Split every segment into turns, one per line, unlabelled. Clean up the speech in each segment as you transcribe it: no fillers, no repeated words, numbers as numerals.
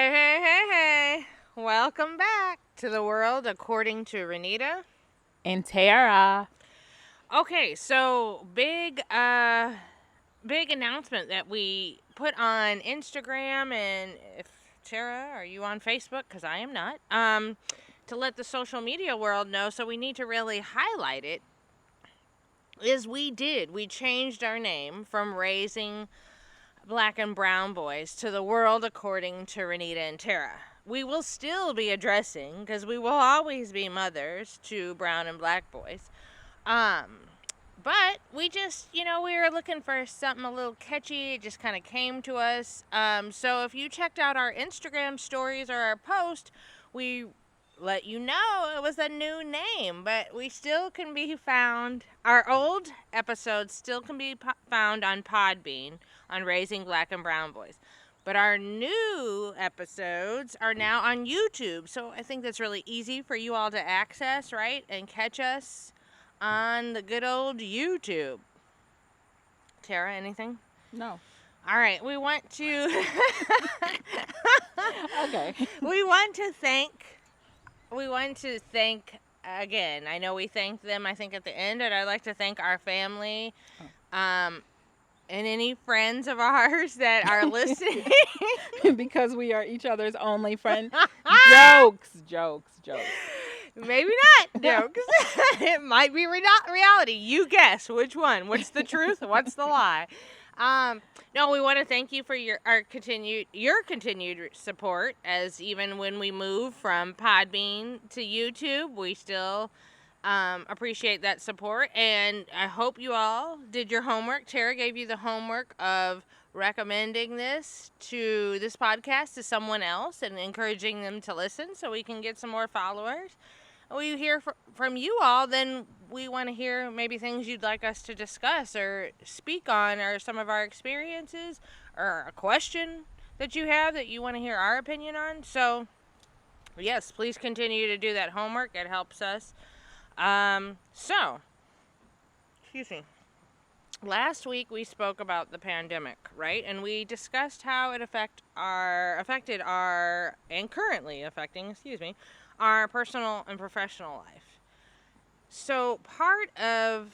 Hey. Welcome back to the world according to Renita.
And Tara.
Okay, so big announcement that we put on Instagram, and if Tara, are you on Facebook? Because I am not. To let the social media world know, so we need to really highlight it, is we changed our name from Raising Black and Brown Boys to the world according to Renita and Tara. We will still be addressing, because we will always be mothers to brown and black boys. But we just, we were looking for something a little catchy. It just kind of came to us. So if you checked out our Instagram stories or our post, we let you know it was a new name, but we still can be found. Our old episodes still can be found on Podbean on Raising Black and Brown Boys. But our new episodes are now on YouTube. So I think that's really easy for you all to access, right? And catch us on the good old YouTube. Tara, anything?
No.
All right. We want to...
Okay.
We want to thank, again, I know we thanked them, I think, at the end, and I'd like to thank our family, and any friends of ours that are listening.
Because we are each other's only friend. Jokes.
Maybe not jokes. It might be reality. You guess which one. What's the truth? What's the lie? No, we want to thank you for your continued support, as even when we move from Podbean to YouTube, we still appreciate that support, and I hope you all did your homework. Tara gave you the homework of recommending this podcast to someone else and encouraging them to listen so we can get some more followers. We hear from you all, then we want to hear maybe things you'd like us to discuss or speak on, or some of our experiences, or a question that you have that you want to hear our opinion on. So, yes, please continue to do that homework. It helps us. Excuse me. Last week we spoke about the pandemic, right? And we discussed how it affected our, and currently affecting, our personal and professional life. So part of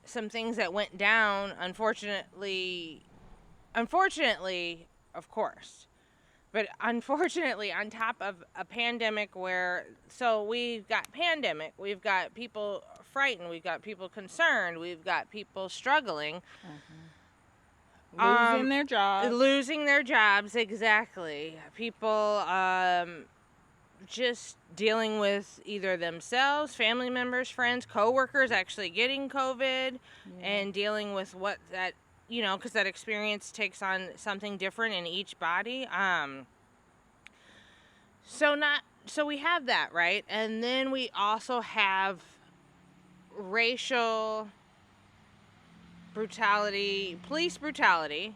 some things that went down, unfortunately, of course, but unfortunately, on top of a pandemic we've got pandemic, we've got people frightened, we've got people concerned, we've got people struggling. Losing their jobs, exactly. People just dealing with either themselves, family members, friends, co-workers actually getting COVID, and dealing with what that, because that experience takes on something different in each body. So we have that, right? And then we also have racial brutality, police brutality,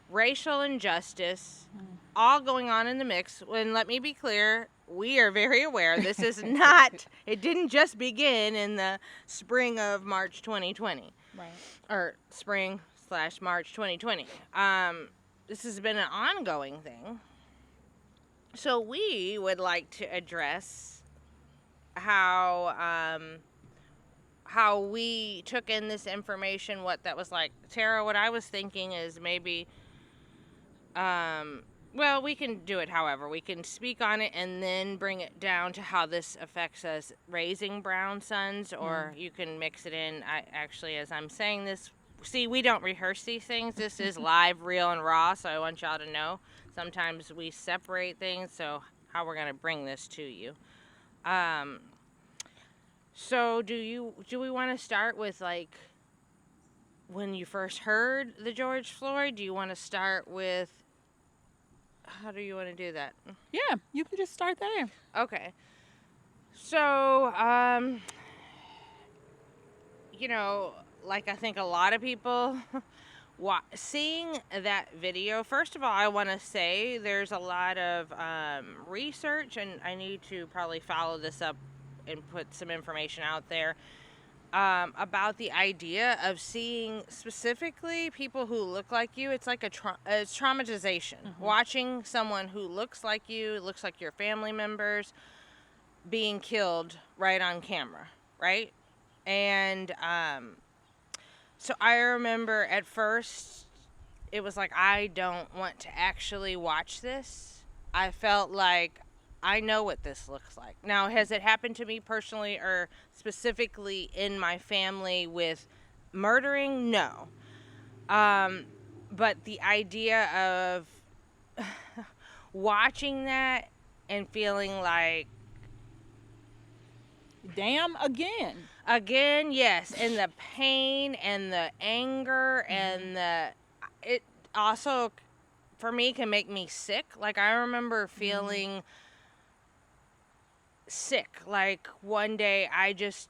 racial injustice, all going on in the mix. And let me be clear, we are very aware this is not, it didn't just begin in the spring of March 2020.
Right.
Or spring/March 2020. This has been an ongoing thing. So we would like to address how we took in this information, what that was like. Tara, what I was thinking is maybe, we can do it however. We can speak on it and then bring it down to how this affects us raising brown sons, or you can mix it in. As I'm saying this, see, we don't rehearse these things. This is live, real, and raw, so I want y'all to know. Sometimes we separate things, so how we're going to bring this to you. So do we want to start with, like, when you first heard the George Floyd? Do you want to start with, how do you want to do that?
Yeah, you can just start there.
Okay. So, like I think a lot of people... Seeing that video, first of all, I want to say there's a lot of research, and I need to probably follow this up and put some information out there. about the idea of seeing specifically people who look like you. It's like it's traumatization. Watching someone who looks like you, looks like your family members, being killed right on camera, right? And so I remember at first it was like, I don't want to actually watch this. I felt like I know what this looks like. Now, has it happened to me personally or specifically in my family with murdering? No. But the idea of watching that and feeling like,
damn, again.
Again, yes. And the pain and the anger and it also, for me, can make me sick. Like, I remember feeling sick. Like, one day I just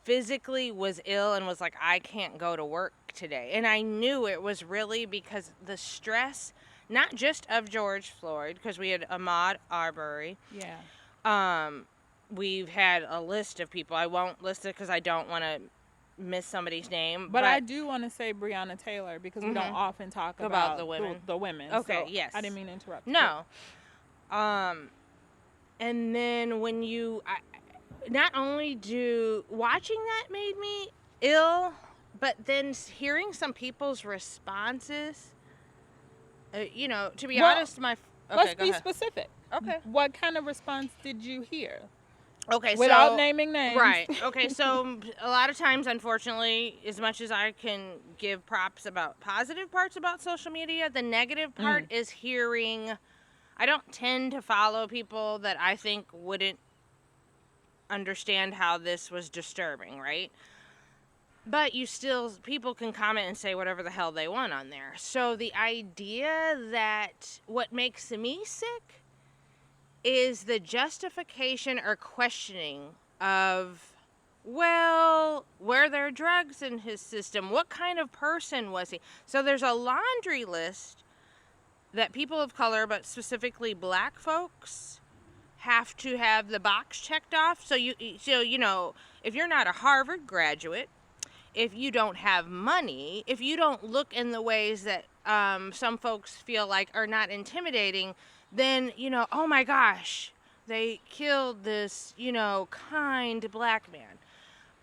physically was ill and was like, I can't go to work today. And I knew it was really because the stress, not just of George Floyd, because we had Ahmaud Arbery.
Yeah.
We've had a list of people. I won't list it because I don't want to miss somebody's name.
But I do want to say Breonna Taylor because we don't often talk about
the women.
The women.
Okay,
so
yes.
I didn't mean to interrupt.
No. And then when not only watching that made me ill, but then hearing some people's responses, to be honest,
let's be specific.
Okay.
What kind of response did you hear?
Okay,
without naming names.
Right. Okay, so a lot of times, unfortunately, as much as I can give props about positive parts about social media, the negative part is hearing. I don't tend to follow people that I think wouldn't understand how this was disturbing, right? But people can comment and say whatever the hell they want on there. So the idea that what makes me sick is the justification or questioning of, well, were there drugs in his system? What kind of person was he? So there's a laundry list that people of color, but specifically black folks, have to have the box checked off. So if you're not a Harvard graduate, if you don't have money, if you don't look in the ways that some folks feel like are not intimidating, then, oh my gosh, they killed this, kind black man.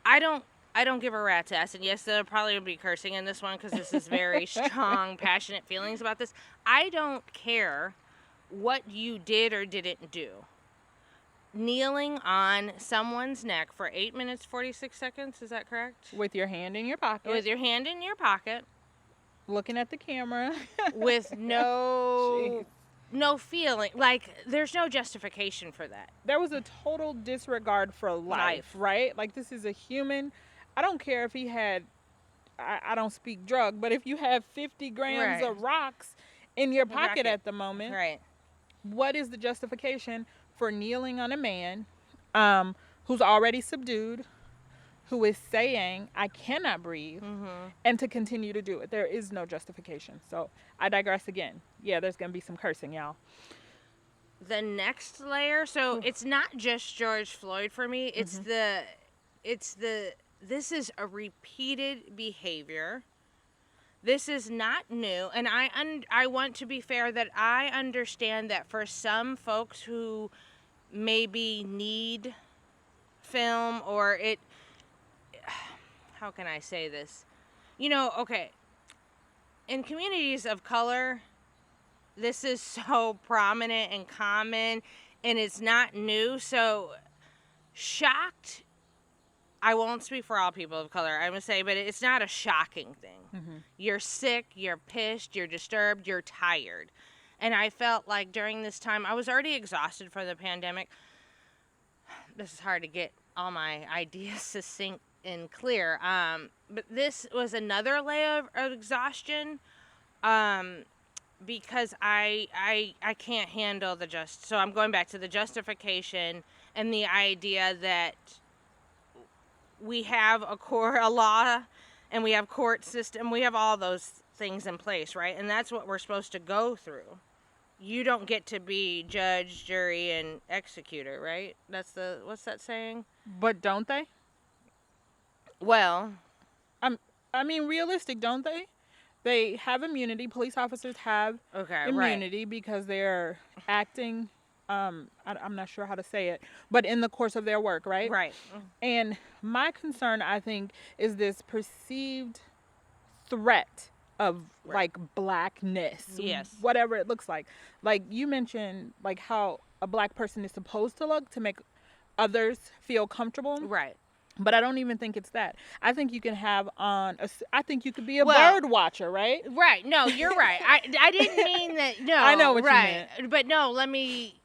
I don't give a rat's ass. And yes, there'll probably be cursing in this one because this is very strong, passionate feelings about this. I don't care what you did or didn't do. Kneeling on someone's neck for 8 minutes, 46 seconds, is that correct?
With your hand in your pocket.
With your hand in your pocket.
Looking at the camera.
With no feeling. Like, there's no justification for that.
There was a total disregard for life, right? Like, this is a human. I don't care if he had, I don't speak drug, but if you have 50 grams of rocks in your pocket at the moment, what is the justification for kneeling on a man who's already subdued, who is saying, I cannot breathe, and to continue to do it? There is no justification. So I digress again. Yeah, there's going to be some cursing, y'all.
The next layer, so it's not just George Floyd for me. This is a repeated behavior. This is not new. And I want to be fair that I understand that for some folks who maybe need film or how can I say this? Okay, in communities of color, this is so prominent and common, and it's not new. So, shocked, I won't speak for all people of color, I'm going to say, but it's not a shocking thing. You're sick, you're pissed, you're disturbed, you're tired. And I felt like during this time, I was already exhausted from the pandemic. This is hard to get all my ideas succinct and clear. But this was another layer of exhaustion because I can't handle so I'm going back to the justification and the idea that we have a law and we have court system, we have all those things in place, right? And that's what we're supposed to go through. You don't get to be judge, jury, and executor, right? What's that saying?
But don't they?
Well,
I mean, realistic, don't they? They have immunity. Police officers have immunity because they're acting. I'm not sure how to say it, but in the course of their work, right?
Right.
And my concern, I think, is this perceived threat of like blackness.
Yes.
Whatever it looks like. Like you mentioned, like how a black person is supposed to look to make others feel comfortable.
Right.
But I don't even think it's that. I think you can have I think you could be a bird watcher, right?
Right. No, you're right. I didn't mean that. No.
I know what you
meant.
But
no, let me.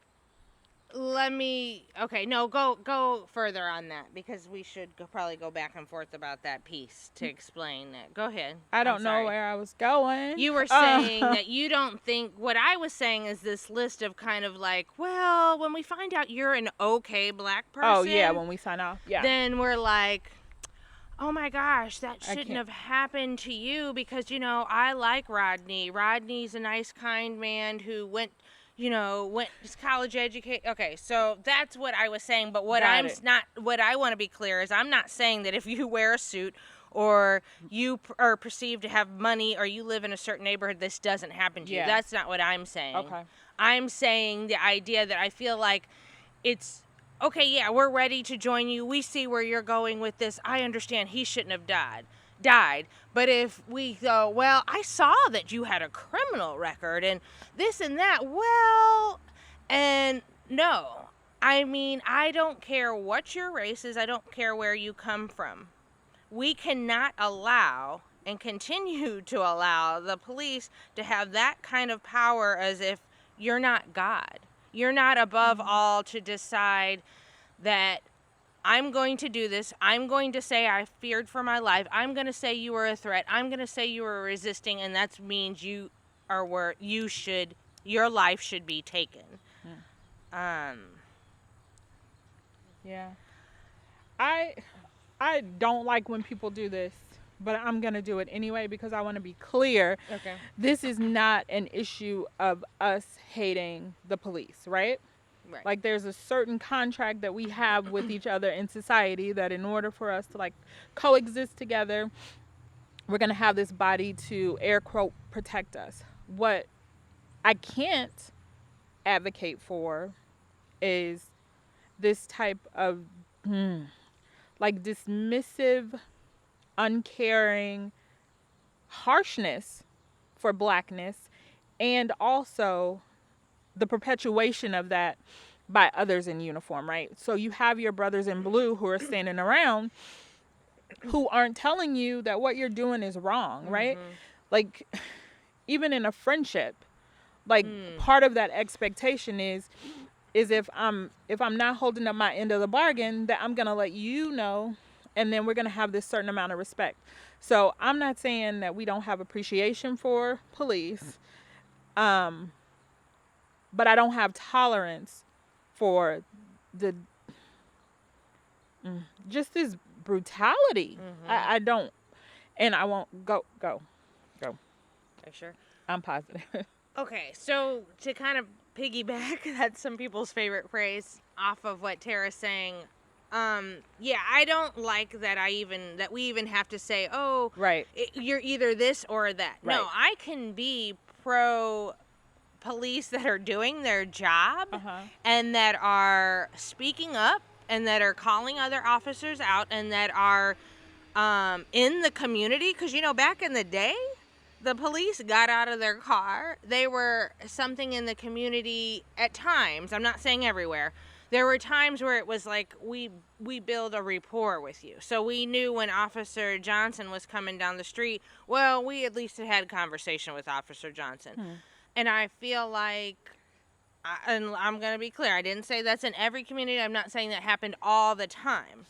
Okay, no, go further on that because we should probably go back and forth about that piece to explain it. Go ahead.
I don't know where I was going.
You were saying that you don't think, what I was saying is this list of kind of like, well, when we find out you're an okay black person.
Oh, yeah, when we sign off. Yeah.
Then we're like, oh my gosh, that shouldn't have happened to you because, I like Rodney. Rodney's a nice, kind man who went his college education. Okay, so that's what I was saying. But what what I want to be clear is I'm not saying that if you wear a suit or you are perceived to have money or you live in a certain neighborhood, this doesn't happen to you. That's not what I'm saying.
Okay.
I'm saying the idea that I feel like it's, okay, yeah, we're ready to join you. We see where you're going with this. I understand he shouldn't have died. But if we go, well, I saw that you had a criminal record and this and that, well, and no. I mean, I don't care what your race is. I don't care where you come from. We cannot allow and continue to allow the police to have that kind of power as if you're not God. You're not above all to decide that I'm going to do this. I'm going to say I feared for my life. I'm going to say you were a threat. I'm going to say you were resisting, and that means you are where your life should be taken.
Yeah. I don't like when people do this, but I'm going to do it anyway because I want to be clear.
Okay.
This is not an issue of us hating the police, right?
Right.
Like there's a certain contract that we have with each other in society that in order for us to like coexist together, we're going to have this body to air quote protect us. What I can't advocate for is this type of like dismissive, uncaring harshness for blackness and also the perpetuation of that by others in uniform, right? So you have your brothers in blue who are standing around who aren't telling you that what you're doing is wrong, right? Like even in a friendship, like part of that expectation is if I'm not holding up my end of the bargain, that I'm going to let you know, and then we're going to have this certain amount of respect. So I'm not saying that we don't have appreciation for police, but I don't have tolerance for the just this brutality. I don't, and I won't go.
Are you sure?
I'm positive.
Okay, so to kind of piggyback, that's some people's favorite phrase off of what Tara's saying. Yeah, I don't like that we even have to say, oh,
right,
you're either this or that.
Right.
No, I can be pro police that are doing their job and that are speaking up and that are calling other officers out and that are in the community. Because, back in the day, the police got out of their car. They were something in the community at times. I'm not saying everywhere. There were times where it was like we build a rapport with you. So we knew when Officer Johnson was coming down the street, well, we at least had a conversation with Officer Johnson. And I feel like, and I'm going to be clear, I didn't say that's in every community. I'm not saying that happened all the time.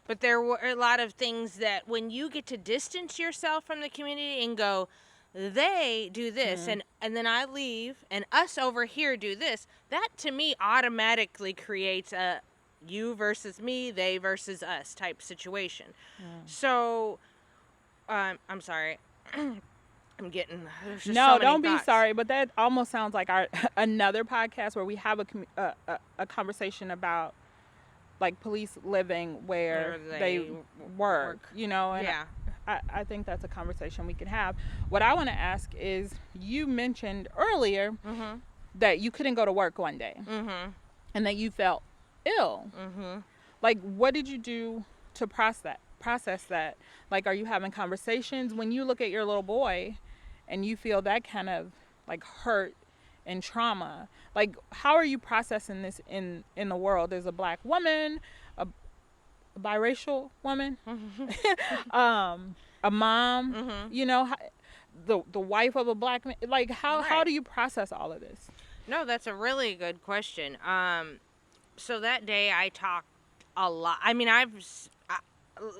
But there were a lot of things that when you get to distance yourself from the community and go, they do this, and then I leave, and us over here do this, that to me automatically creates a you versus me, they versus us type situation. So, I'm sorry. I'm getting
no, don't be sorry, but that almost sounds like our another podcast where we have a conversation about like police living where they work, you know, and
yeah.
I think that's a conversation we can have. What I want to ask is, you mentioned earlier
Mm-hmm.
that you couldn't go to work one day
Mm-hmm.
and that you felt ill.
Mm-hmm.
Like, what did you do to process that? Like, are you having conversations when you look at your little boy and you feel that kind of like hurt and trauma? Like, how are you processing this in the world as a black woman, a biracial woman, a mom,
Mm-hmm.
you know, the wife of a black man? Like, how do you process all of this?
No, that's a really good question. So that day I talked a lot. I mean,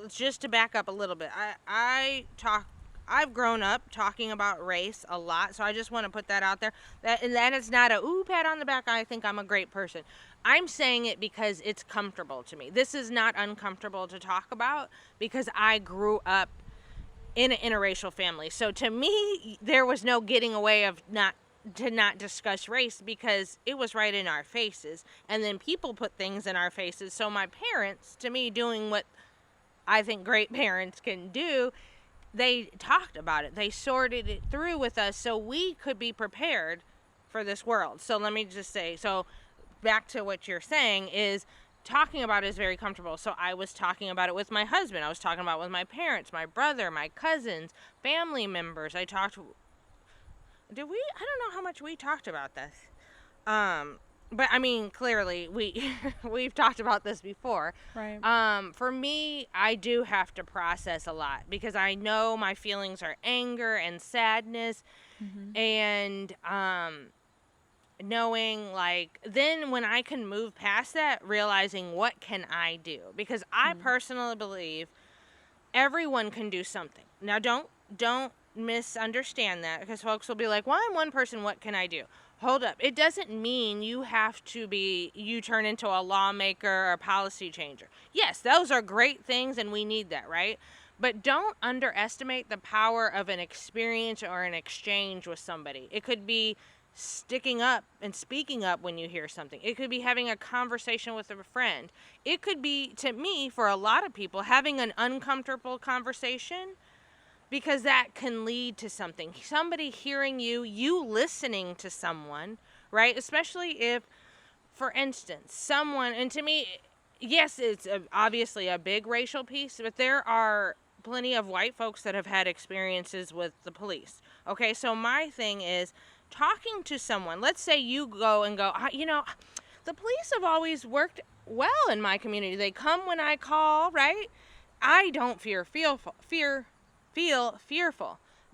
just to back up a little bit, I've grown up talking about race a lot, so I just want to put that out there. That is not a pat on the back. I think I'm a great person. I'm saying it because it's comfortable to me. This is not uncomfortable to talk about because I grew up in an interracial family. So to me, there was no getting away of not discuss race because it was right in our faces. And then people put things in our faces. So my parents, to me, doing what I think great parents can do, they talked about it. They sorted it through with us so we could be prepared for this world. So let me just say, so back to what you're saying is talking about it is very comfortable. So I was talking about it with my husband. I was talking about it with my parents, my brother, my cousins, family members. I don't know how much we talked about this. But I mean, clearly we've talked about this before.
Right.
For me, I do have to process a lot because I know my feelings are anger and sadness, and knowing, like, then when I can move past that, realizing what can I do, because I personally believe everyone can do something. Now, don't misunderstand that, because folks will be like, well, I'm one person, what can I do? Hold up. It doesn't mean you turn into a lawmaker or a policy changer. Yes, those are great things and we need that, right? But don't underestimate the power of an experience or an exchange with somebody. It could be sticking up and speaking up when you hear something. It could be having a conversation with a friend. It could be, to me, for a lot of people, having an uncomfortable conversation, because that can lead to something. Somebody hearing you listening to someone, right? Especially if, for instance, someone, and to me, yes, it's obviously a big racial piece, but there are plenty of white folks that have had experiences with the police. Okay, so my thing is talking to someone. Let's say you go, the police have always worked well in my community. They come when I call, right? I don't feel fearful.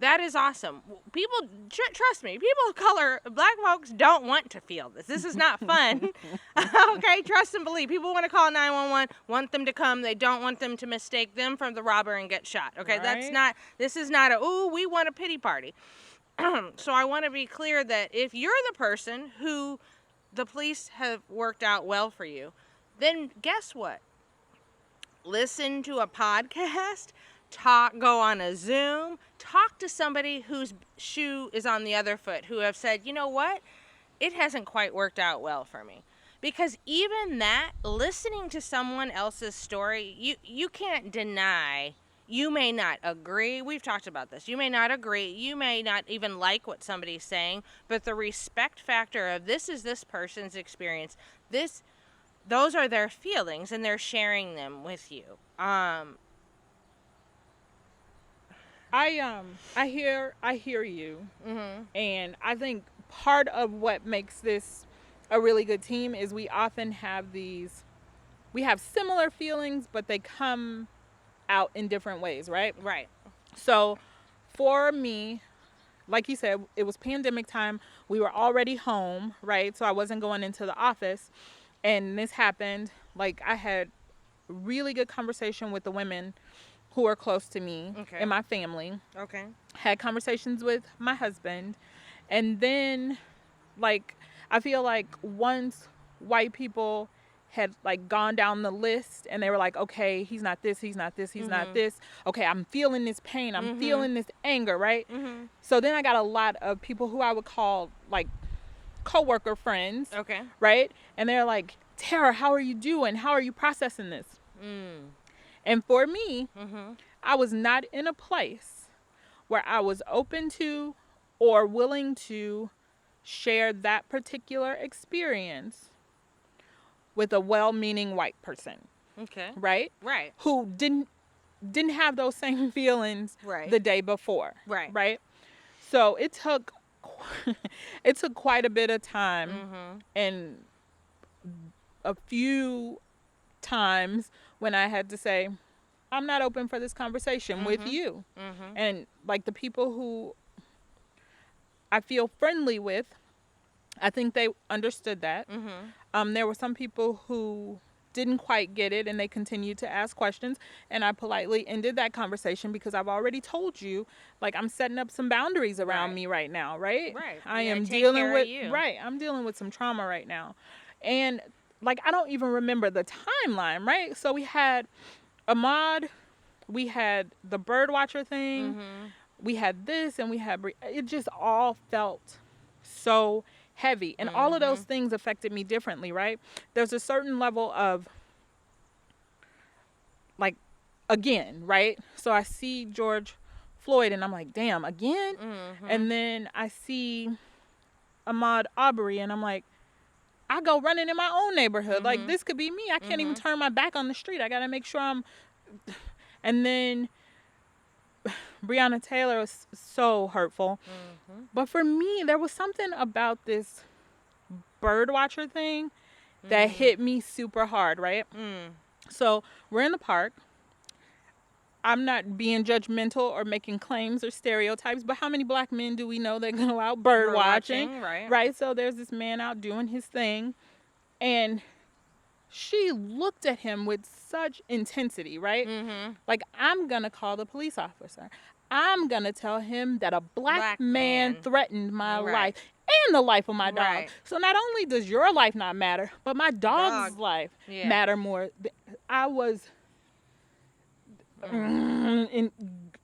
That is awesome. People, trust me, people of color, black folks don't want to feel this. This is not fun. Okay, trust and believe. People want to call 911, want them to come. They don't want them to mistake them from the robber and get shot. Okay,
right.
This is not we want a pity party. So I want to be clear that if you're the person who the police have worked out well for you, then guess what? Listen to a podcast, go on a Zoom, talk to somebody whose shoe is on the other foot, who have said, you know what? It hasn't quite worked out well for me. Because even that, listening to someone else's story, you can't deny. You may not agree. We've talked about this. You may not agree. You may not even like what somebody's saying, but the respect factor of this is this person's experience. Those are their feelings, and they're sharing them with you.
I hear you, and I think part of what makes this a really good team is we often have similar feelings, but they come out in different ways, right?
Right.
So for me, like you said, it was pandemic time. We were already home, right? So I wasn't going into the office, and this happened. Like, I had really good conversation with the women who are close to me in my family.
Okay.
Had conversations with my husband. And then, like, I feel like once white people had, like, gone down the list and they were like, okay, he's not this, he's not this, he's not this. Okay, I'm feeling this pain. I'm feeling this anger, right? So then I got a lot of people who I would call, like, coworker friends.
Okay.
Right? And they're like, Tara, how are you doing? How are you processing this? And for me, I was not in a place where I was open to or willing to share that particular experience with a well-meaning white person.
Okay.
Right?
Right.
Who didn't have those same feelings the day before.
Right.
Right? So it took quite a bit of time and a few times when I had to say, I'm not open for this conversation with you. And like the people who I feel friendly with, I think they understood that. There were some people who didn't quite get it and they continued to ask questions, and I politely ended that conversation because I've already told you, like, I'm setting up some boundaries around me right now, right? I am dealing with I'm dealing with some trauma right now. And like, I don't even remember the timeline, right? So we had Ahmaud, we had the bird watcher thing, we had this, and we had it just all felt so heavy, and all of those things affected me differently, right? There's a certain level of, like, again, right? So I see George Floyd and I'm like, damn, again? And then I see Ahmaud Arbery and I'm like, I go running in my own neighborhood. Like, this could be me. I can't even turn my back on the street. I got to make sure I'm... And then Breonna Taylor was so hurtful. But for me, there was something about this bird watcher thing that hit me super hard, right? So we're in the park. I'm not being judgmental or making claims or stereotypes, but how many black men do we know that go out bird watching? Right? So there's this man out doing his thing, and she looked at him with such intensity, right? Like, I'm going to call the police officer. I'm going to tell him that a black man threatened my life and the life of my dog. So not only does your life not matter, but my dog's life matter more. I was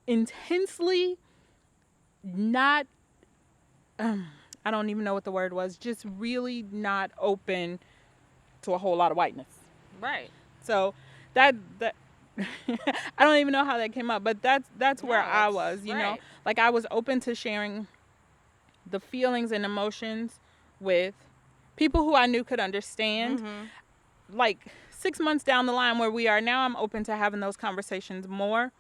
intensely not, I don't even know what the word was, just really not open to a whole lot of whiteness. Right. So that I don't even know how that came up, but that's where I was, you know. Like, I was open to sharing the feelings and emotions with people who I knew could understand. Like, 6 months down the line where we are now, I'm open to having those conversations more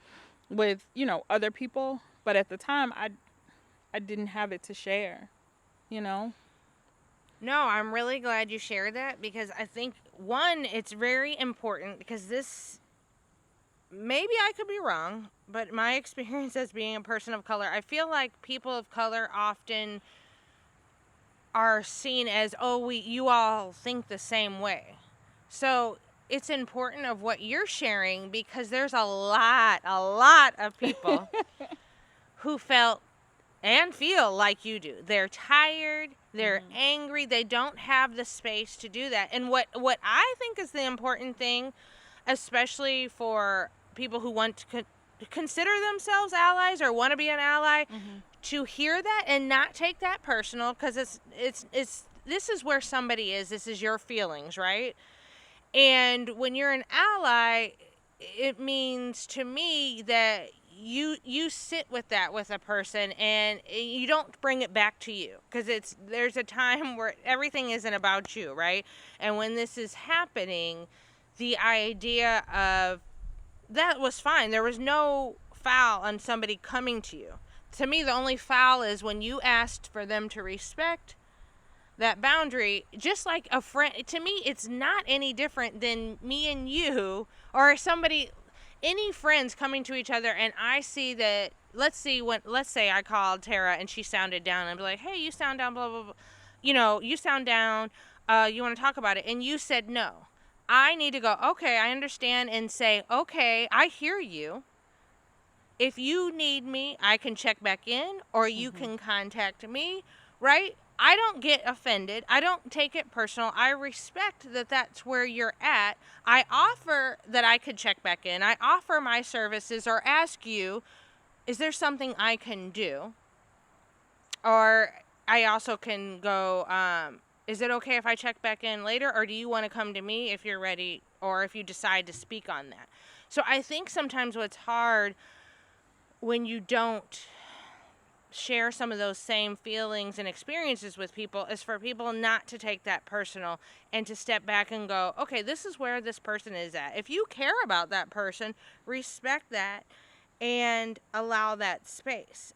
with, you know, other people. But at the time, I didn't have it to share, you know.
No, I'm really glad you shared that, because I think, one, it's very important, because this, maybe I could be wrong, but my experience as being a person of color, I feel like people of color often are seen as, oh, you all think the same way. So it's important of what you're sharing, because there's a lot of people who felt and feel like you do. They're tired, they're angry, they don't have the space to do that. And what I think is the important thing, especially for people who want to consider themselves allies or want to be an ally, to hear that and not take that personal, because it's this is where somebody is, this is your feelings, right? And when you're an ally, it means to me that you sit with that with a person and you don't bring it back to you, because there's a time where everything isn't about you, right? And when this is happening, the idea of that was fine. There was no foul on somebody coming to you. To me, the only foul is when you asked for them to respect that boundary, just like a friend. To me, it's not any different than me and you, or somebody, any friends coming to each other, and I see that, let's say I called Tara and she sounded down, and I'd be like, hey, you sound down, blah, blah, blah. You know, you sound down, you want to talk about it, and you said no. I need to go, okay, I understand, and say, okay, I hear you. If you need me, I can check back in, or you can contact me, right? I don't get offended. I don't take it personal. I respect that that's where you're at. I offer that I could check back in. I offer my services, or ask you, is there something I can do? Or I also can go, is it okay if I check back in later, or do you want to come to me if you're ready, or if you decide to speak on that? So I think sometimes what's hard when you don't share some of those same feelings and experiences with people is for people not to take that personal and to step back and go, okay, this is where this person is at. If you care about that person, respect that and allow that space.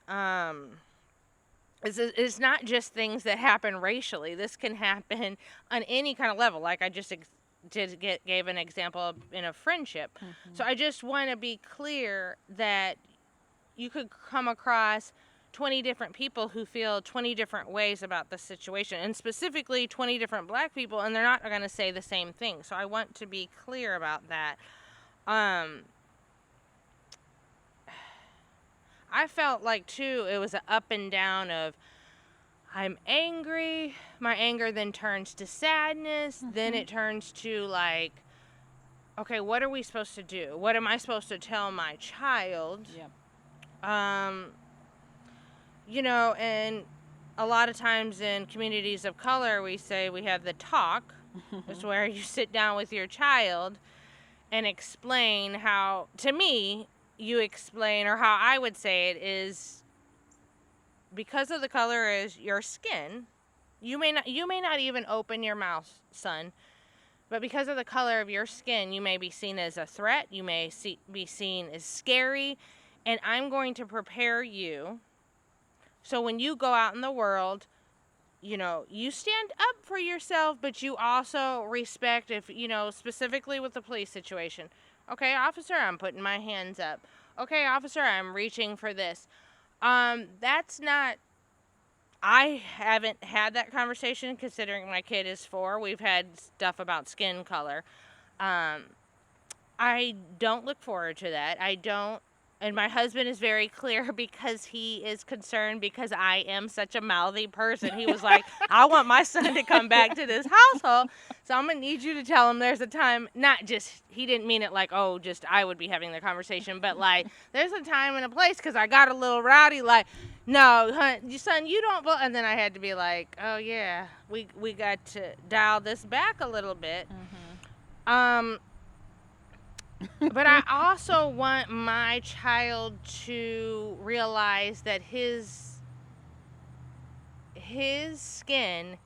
It's not just things that happen racially. This can happen on any kind of level. Like I just gave an example in a friendship. So I just want to be clear that you could come across 20 different people who feel 20 different ways about the situation, and specifically 20 different black people, and they're not going to say the same thing. So I want to be clear about that. I felt like, too, it was an up and down of, I'm angry. My anger then turns to sadness. Then it turns to, like, okay, what are we supposed to do? What am I supposed to tell my child?
Yep.
You know, and a lot of times in communities of color, we say we have the talk. It's where you sit down with your child and explain how, to me, you explain, or how I would say it is, because of the color is your skin, you may not even open your mouth, son, but because of the color of your skin, you may be seen as a threat, you may be seen as scary, and I'm going to prepare you so when you go out in the world, you know, you stand up for yourself, but you also respect, if, you know, specifically with the police situation. Okay, officer, I'm putting my hands up. Okay, officer, I'm reaching for this. That's not, I haven't had that conversation considering my kid is 4. We've had stuff about skin color. I don't look forward to that. I don't. And my husband is very clear because he is concerned because I am such a mouthy person. He was like, I want my son to come back to this household. So I'm going to need you to tell him there's a time, not just, he didn't mean it like, oh, just I would be having the conversation, but like, there's a time and a place because I got a little rowdy, like, no, son, you don't, and then I had to be like, oh yeah, we got to dial this back a little bit. But I also want my child to realize that his skin,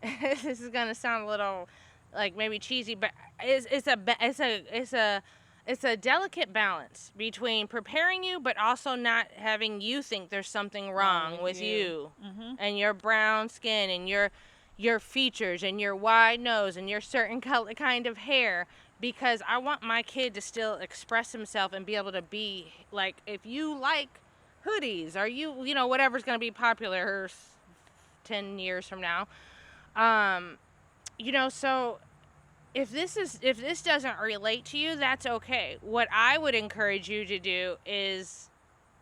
this is gonna sound a little like maybe cheesy, but it's a delicate balance between preparing you, but also not having you think there's something wrong with you and your brown skin and your features and your wide nose and your certain color, kind of hair. Because I want my kid to still express himself and be able to be, like, if you like hoodies or you know, whatever's going to be popular 10 years from now. You know, so if this doesn't relate to you, that's okay. What I would encourage you to do is,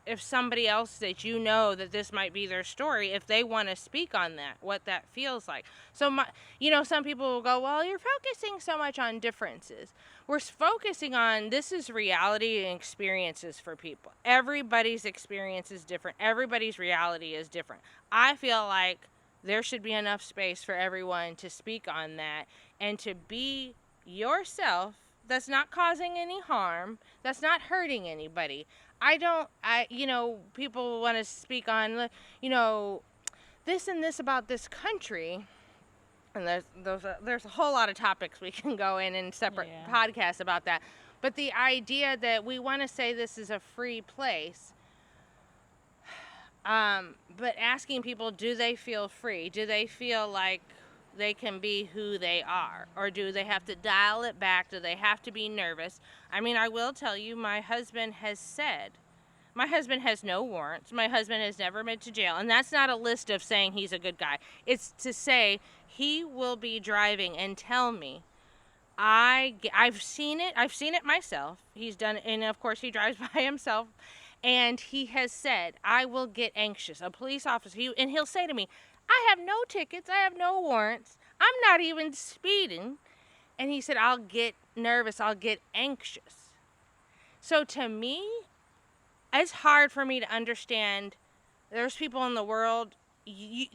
if somebody else that you know that this might be their story, if they want to speak on that, what that feels like. So, you know, some people will go, well, you're focusing so much on differences. We're focusing on, this is reality and experiences for people. Everybody's experience is different. Everybody's reality is different. I feel like there should be enough space for everyone to speak on that and to be yourself. That's not causing any harm. That's not hurting anybody. You know, people want to speak on, you know, this and this about this country. And there's a whole lot of topics we can go in separate podcasts about that. But the idea that we want to say this is a free place, but asking people, do they feel free? Do they feel like they can be who they are? Or do they have to dial it back? Do they have to be nervous? I mean, I will tell you, my husband has no warrants. My husband has never been to jail. And that's not a list of saying he's a good guy. It's to say he will be driving and tell me, I've seen it. I've seen it myself. He's done it. And of course he drives by himself. And he has said, I will get anxious. A police officer, and he'll say to me, I have no tickets. I have no warrants. I'm not even speeding. And he said, I'll get nervous. I'll get anxious. So to me, it's hard for me to understand. There's people in the world,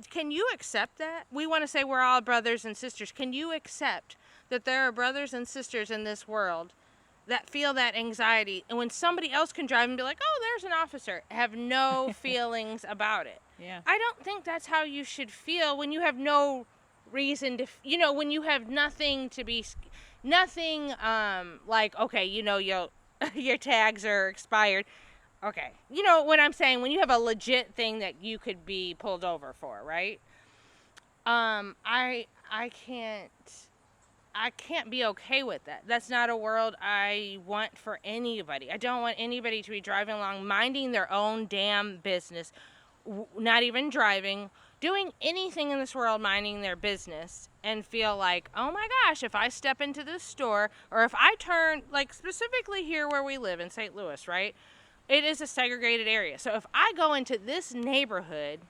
can you accept that? We want to say we're all brothers and sisters. Can you accept that there are brothers and sisters in this world that feel that anxiety, and when somebody else can drive and be like, oh, there's an officer, have no feelings about it?
Yeah.
I don't think that's how you should feel when you have no reason to, when you have nothing to be, nothing, like, okay, your tags are expired. Okay. You know what I'm saying? When you have a legit thing that you could be pulled over for, right? I can't be okay with that. That's not a world I want for anybody. I don't want anybody to be driving along, minding their own damn business, not even driving, doing anything in this world, minding their business, and feel like, oh my gosh, if I step into this store, or if I turn, like specifically here where we live in St. Louis, right? It is a segregated area. So if I go into this neighborhood,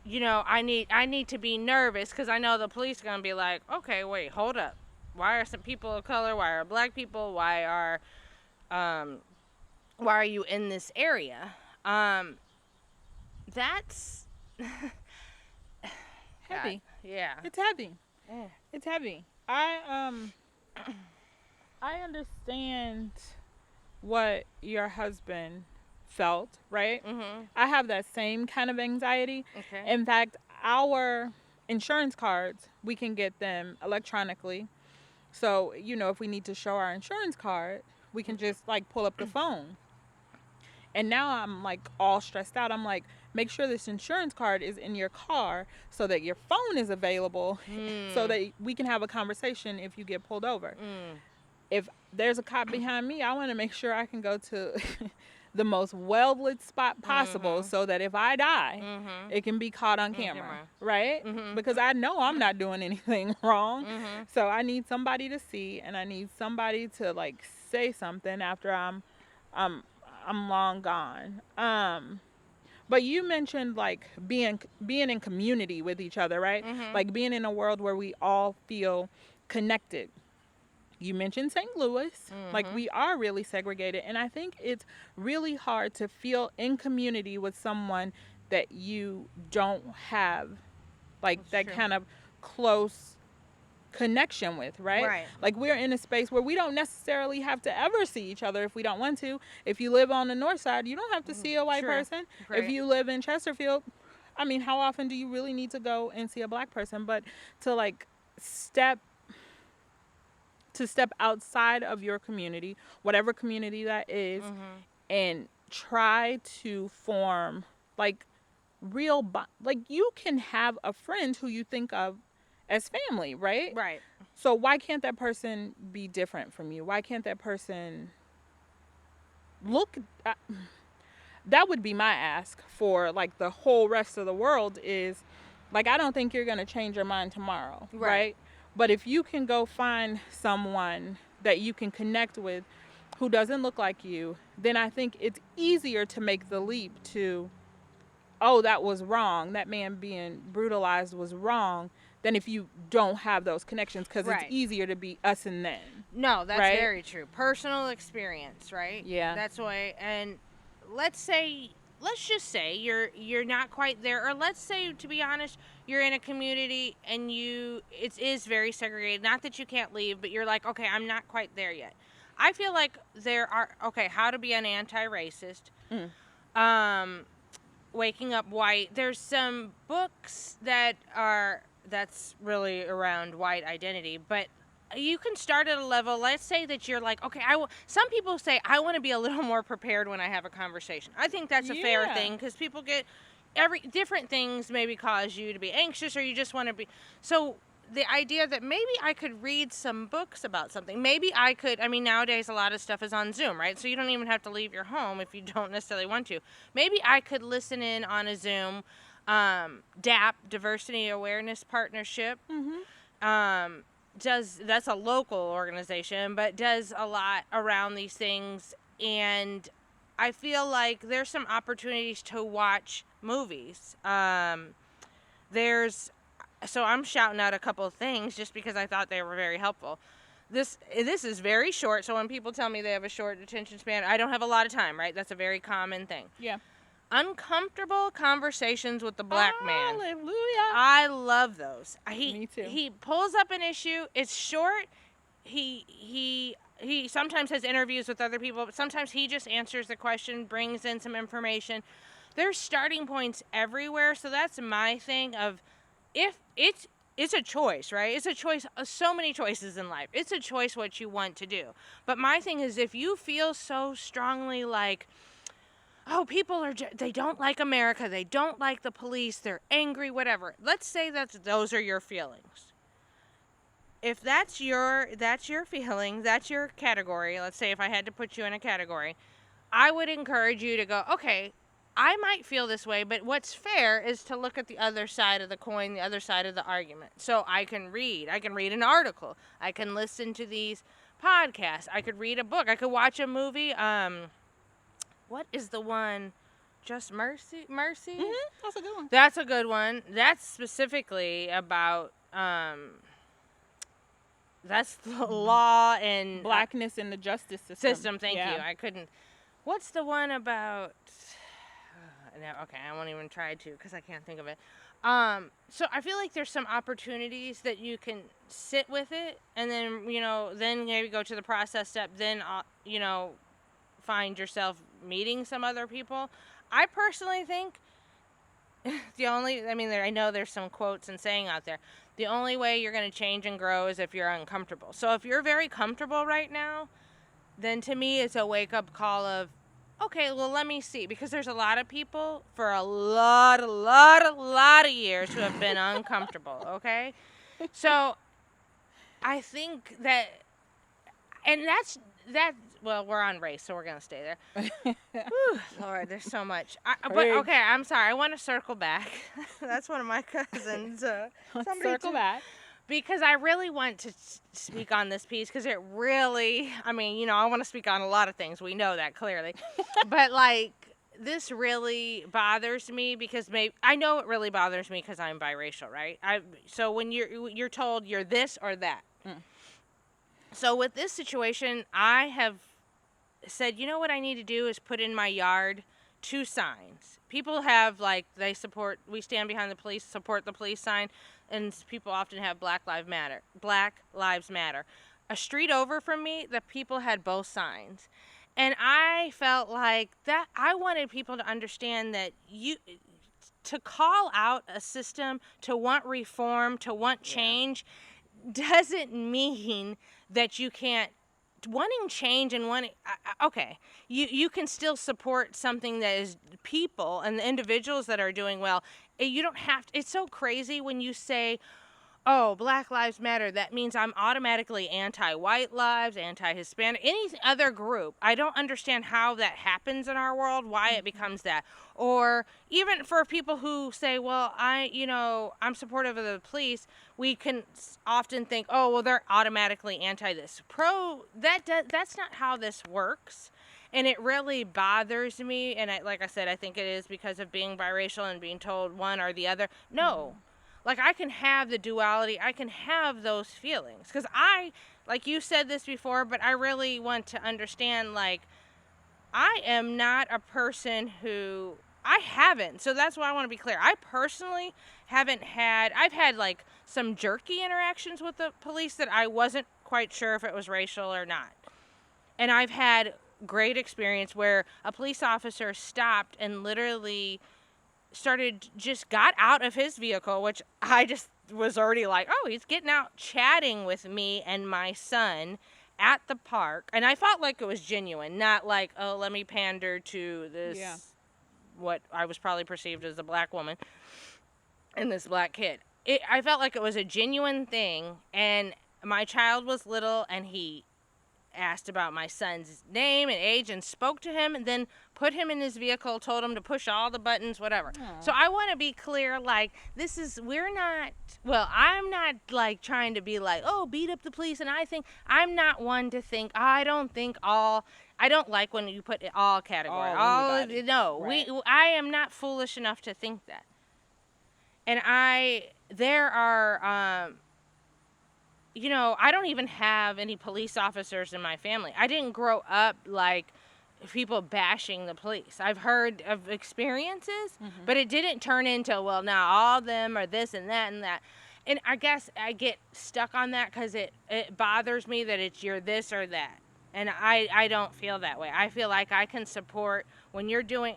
I need to be nervous because I know the police are going to be like, okay, wait, hold up. Why are some people of color? Why are black people? Why are you in this area? That's
heavy.
Yeah.
It's heavy.
Yeah.
It's heavy. I understand what your husband felt, right?
Mm-hmm.
I have that same kind of anxiety.
Okay.
In fact, our insurance cards, we can get them electronically. So, if we need to show our insurance card, we can just like pull up the phone. And now I'm like all stressed out. I'm like, make sure this insurance card is in your car so that your phone is available so that we can have a conversation if you get pulled over. If there's a cop behind me, I want to make sure I can go to the most well-lit spot possible so that if I die, it can be caught on camera, right? Because I know I'm not doing anything wrong. So I need somebody to see, and I need somebody to like say something after I'm long gone. But you mentioned like being in community with each other, right? Like being in a world where we all feel connected. You mentioned St. Louis, like we are really segregated. And I think it's really hard to feel in community with someone that you don't have like
That's
that
true.
kind of close connection with, right?
Right.
Like we're in a space where we don't necessarily have to ever see each other if we don't want to. If you live on the north side, you don't have to see a white
True.
person.
Right.
If you live in Chesterfield, I mean, how often do you really need to go and see a black person? But to like step outside of your community, whatever community that is, and try to form like real like you can have a friend who you think of as family, right?
Right.
So why can't that person be different from you? Why can't that person look that would be my ask for like the whole rest of the world is like, I don't think you're going to change your mind tomorrow, right? But if you can go find someone that you can connect with who doesn't look like you, then I think it's easier to make the leap to, oh, that was wrong. That man being brutalized was wrong, than if you don't have those connections, because it's easier to be us and them.
No, that's very true. Personal experience, right?
Yeah.
That's why. And let's just say you're not quite there, or let's say, to be honest, you're in a community and it is very segregated. Not that you can't leave, but you're like, okay, I'm not quite there yet. I feel like there are, how to be an anti-racist. Waking Up White. There's some books that's really around white identity, but you can start at a level. Let's say that you're like, okay, some people say, I want to be a little more prepared when I have a conversation. I think that's a fair thing, because people get different things maybe cause you to be anxious, or you just want to be. So the idea that maybe I could read some books about something. Maybe I could, nowadays a lot of stuff is on Zoom, right? So you don't even have to leave your home if you don't necessarily want to. Maybe I could listen in on a Zoom, DAP, Diversity Awareness Partnership. That's a local organization, but does a lot around these things. And I feel like there's some opportunities to watch movies. So I'm shouting out a couple of things just because I thought they were very helpful. This is very short, so when people tell me they have a short attention span, I don't have a lot of time, right? That's a very common thing.
Yeah.
uncomfortable conversations with the black man.
Hallelujah.
I love those.
Me too.
He pulls up an issue. It's short. He sometimes has interviews with other people, but sometimes he just answers the question, brings in some information. There's starting points everywhere, so that's my thing of if it's a choice, right? It's a choice, so many choices in life. It's a choice what you want to do. But my thing is, if you feel so strongly like, oh, people they don't like America, they don't like the police, they're angry, whatever. Let's say those are your feelings. If that's your feeling, that's your category. Let's say if I had to put you in a category, I would encourage you to go, okay, I might feel this way, but what's fair is to look at the other side of the coin, the other side of the argument. So I can read an article. I can listen to these podcasts. I could read a book. I could watch a movie. What is the one? Just Mercy? Mercy?
Mm-hmm. That's a good one.
That's a good one. That's specifically about, that's the law and
blackness in the justice system.
Thank you. I couldn't. What's the one about? No, okay, I won't even try to because I can't think of it. So I feel like there's some opportunities that you can sit with it, and then then maybe go to the process step. Then find yourself meeting some other people. I personally think I know there's some quotes and saying out there. The only way you're going to change and grow is if you're uncomfortable. So if you're very comfortable right now, then to me it's a wake-up call of, okay, well, let me see. Because there's a lot of people for a lot of years who have been uncomfortable, okay? So I think that, and well, we're on race, so we're going to stay there. Whew, Lord, there's so much. But, okay, I'm sorry. I want to circle back. That's one of my cousins.
Circle back.
Because I really want to speak on this piece because it really, I want to speak on a lot of things. We know that clearly. But, this really bothers me because I know it really bothers me because I'm biracial, right? So when you're told you're this or that. Mm. So with this situation, I have said, you know what I need to do is put in my yard 2 signs. People have, we stand behind the police, support the police sign. And people often have Black Lives Matter. A street over from me, the people had both signs. And I felt like that I wanted people to understand that to call out a system, to want reform, to want change, doesn't mean that you can't. Wanting change and wanting, okay, you can still support something that is people and the individuals that are doing well. You don't have to. It's so crazy when you say, oh, Black Lives Matter. That means I'm automatically anti-white lives, anti-Hispanic, any other group. I don't understand how that happens in our world, why it becomes that. Or even for people who say, well, I'm supportive of the police, we can often think, oh, well, they're automatically anti this. That's not how this works. And it really bothers me. And like I said, I think it is because of being biracial and being told one or the other. No. I can have the duality. I can have those feelings. Because you said this before, but I really want to understand, I am not a person who, I haven't. So that's why I want to be clear. I personally I've had, some jerky interactions with the police that I wasn't quite sure if it was racial or not. And I've had great experience where a police officer stopped and literally got out of his vehicle, which I just was already like, oh, he's getting out chatting with me and my son at the park. And I felt like it was genuine, not like, oh, let me pander to this, what I was probably perceived as a black woman and this black kid. I felt like it was a genuine thing. And my child was little and he asked about my son's name and age and spoke to him and then put him in his vehicle, told him to push all the buttons, whatever. Aww. So I want to be clear, I'm not trying to be oh, beat up the police. And I'm not one to think, I don't like when you put all category. No, right. I am not foolish enough to think that. And there are, I don't even have any police officers in my family. I didn't grow up people bashing the police. I've heard of experiences, but it didn't turn into, well, now all of them are this and that and that. And I guess I get stuck on that because it bothers me that it's you're this or that. And I don't feel that way. I feel like I can support when you're doing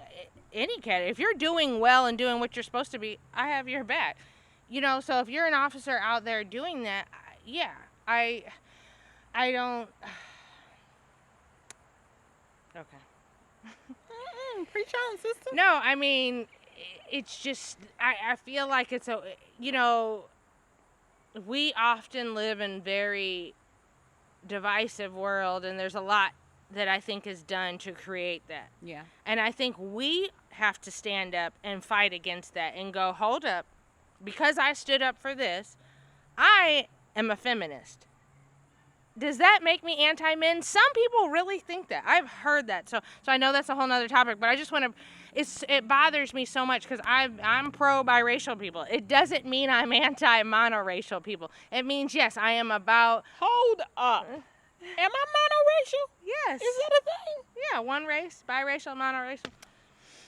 any category. If you're doing well and doing what you're supposed to be, I have your back. So if you're an officer out there doing that, yeah, I don't. Okay.
Preach on, sister.
No, I mean, it's just, I feel like it's we often live in very divisive world, and there's a lot that I think is done to create that.
Yeah.
And I think we have to stand up and fight against that and go, hold up, because I stood up for this, I am a feminist. Does that make me anti-men? Some people really think that. I've heard that. So I know that's a whole nother topic, but I just want to, it bothers me so much because I'm pro-biracial people. It doesn't mean I'm anti-monoracial people. It means, yes, I am about...
Hold up. Am I monoracial?
Yes.
Is that a thing?
Yeah, one race, biracial, monoracial.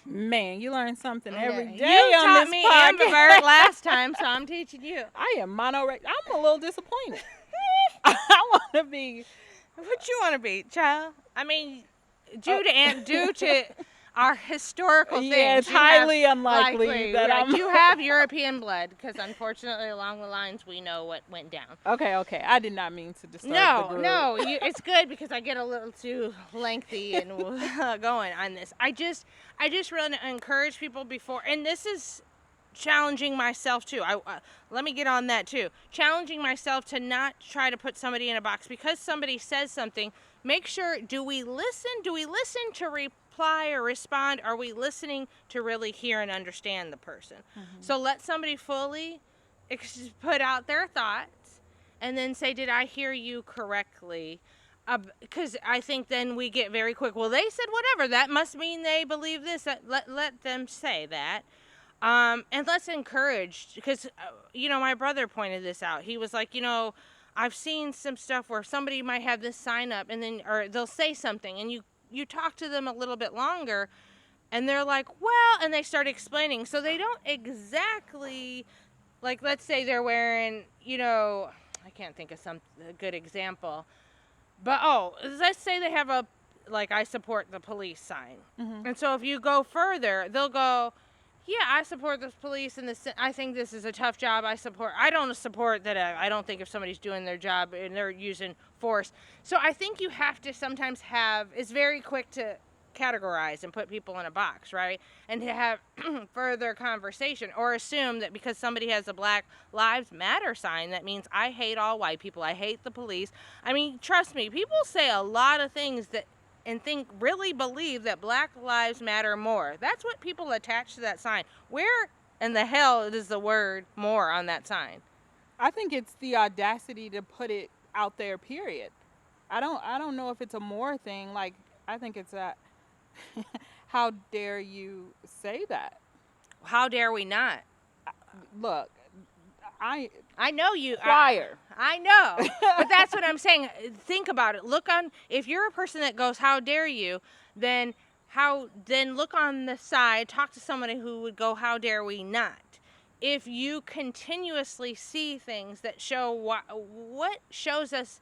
Man, you learn something every day
you
on
taught
this
me
podcast.
ambivert last time, so I'm teaching you.
I am monoracial. I'm a little disappointed. I want to be.
What you want to be, child? I mean, due to our historical things.
Yeah, it's highly unlikely that I'm.
You have European blood, because unfortunately, along the lines, we know what went down.
Okay. I did not mean to disturb the group.
No, it's good because I get a little too lengthy and going on this. I just really encourage people before, and this is challenging myself too. Let me get on that too. Challenging myself to not try to put somebody in a box because somebody says something. Make sure, do we listen? Do we listen to reply or respond? Are we listening to really hear and understand the person? So let somebody fully put out their thoughts and then say, did I hear you correctly? Because I think then we get very quick, well, they said whatever. That must mean they believe this. Let them say that. And let's encourage, because, my brother pointed this out. He was like, I've seen some stuff where somebody might have this sign up or they'll say something and you talk to them a little bit longer and they're like, well, and they start explaining. So they don't exactly, like, let's say they're wearing, I can't think of a good example, but, let's say they have I support the police sign. And so if you go further, they'll go, yeah, I support the police, and I think this is a tough job. I don't support that. I don't think if somebody's doing their job and they're using force. So I think you have to sometimes it's very quick to categorize and put people in a box, right? And to have further conversation or assume that because somebody has a Black Lives Matter sign, that means I hate all white people. I hate the police. I mean, trust me, people say a lot of things and really believe that Black Lives Matter more. That's what people attach to that sign. Where in the hell is the word more on that sign?
I think it's the audacity to put it out there, period. I don't know if it's a more thing. Like, I think it's that, how dare you say that?
How dare we not?
Look, I
know you.
choir.
I know. But that's what I'm saying. Think about it. If you're a person that goes, how dare you, then look on the side, talk to somebody who would go, how dare we not? If you continuously see things that show what shows us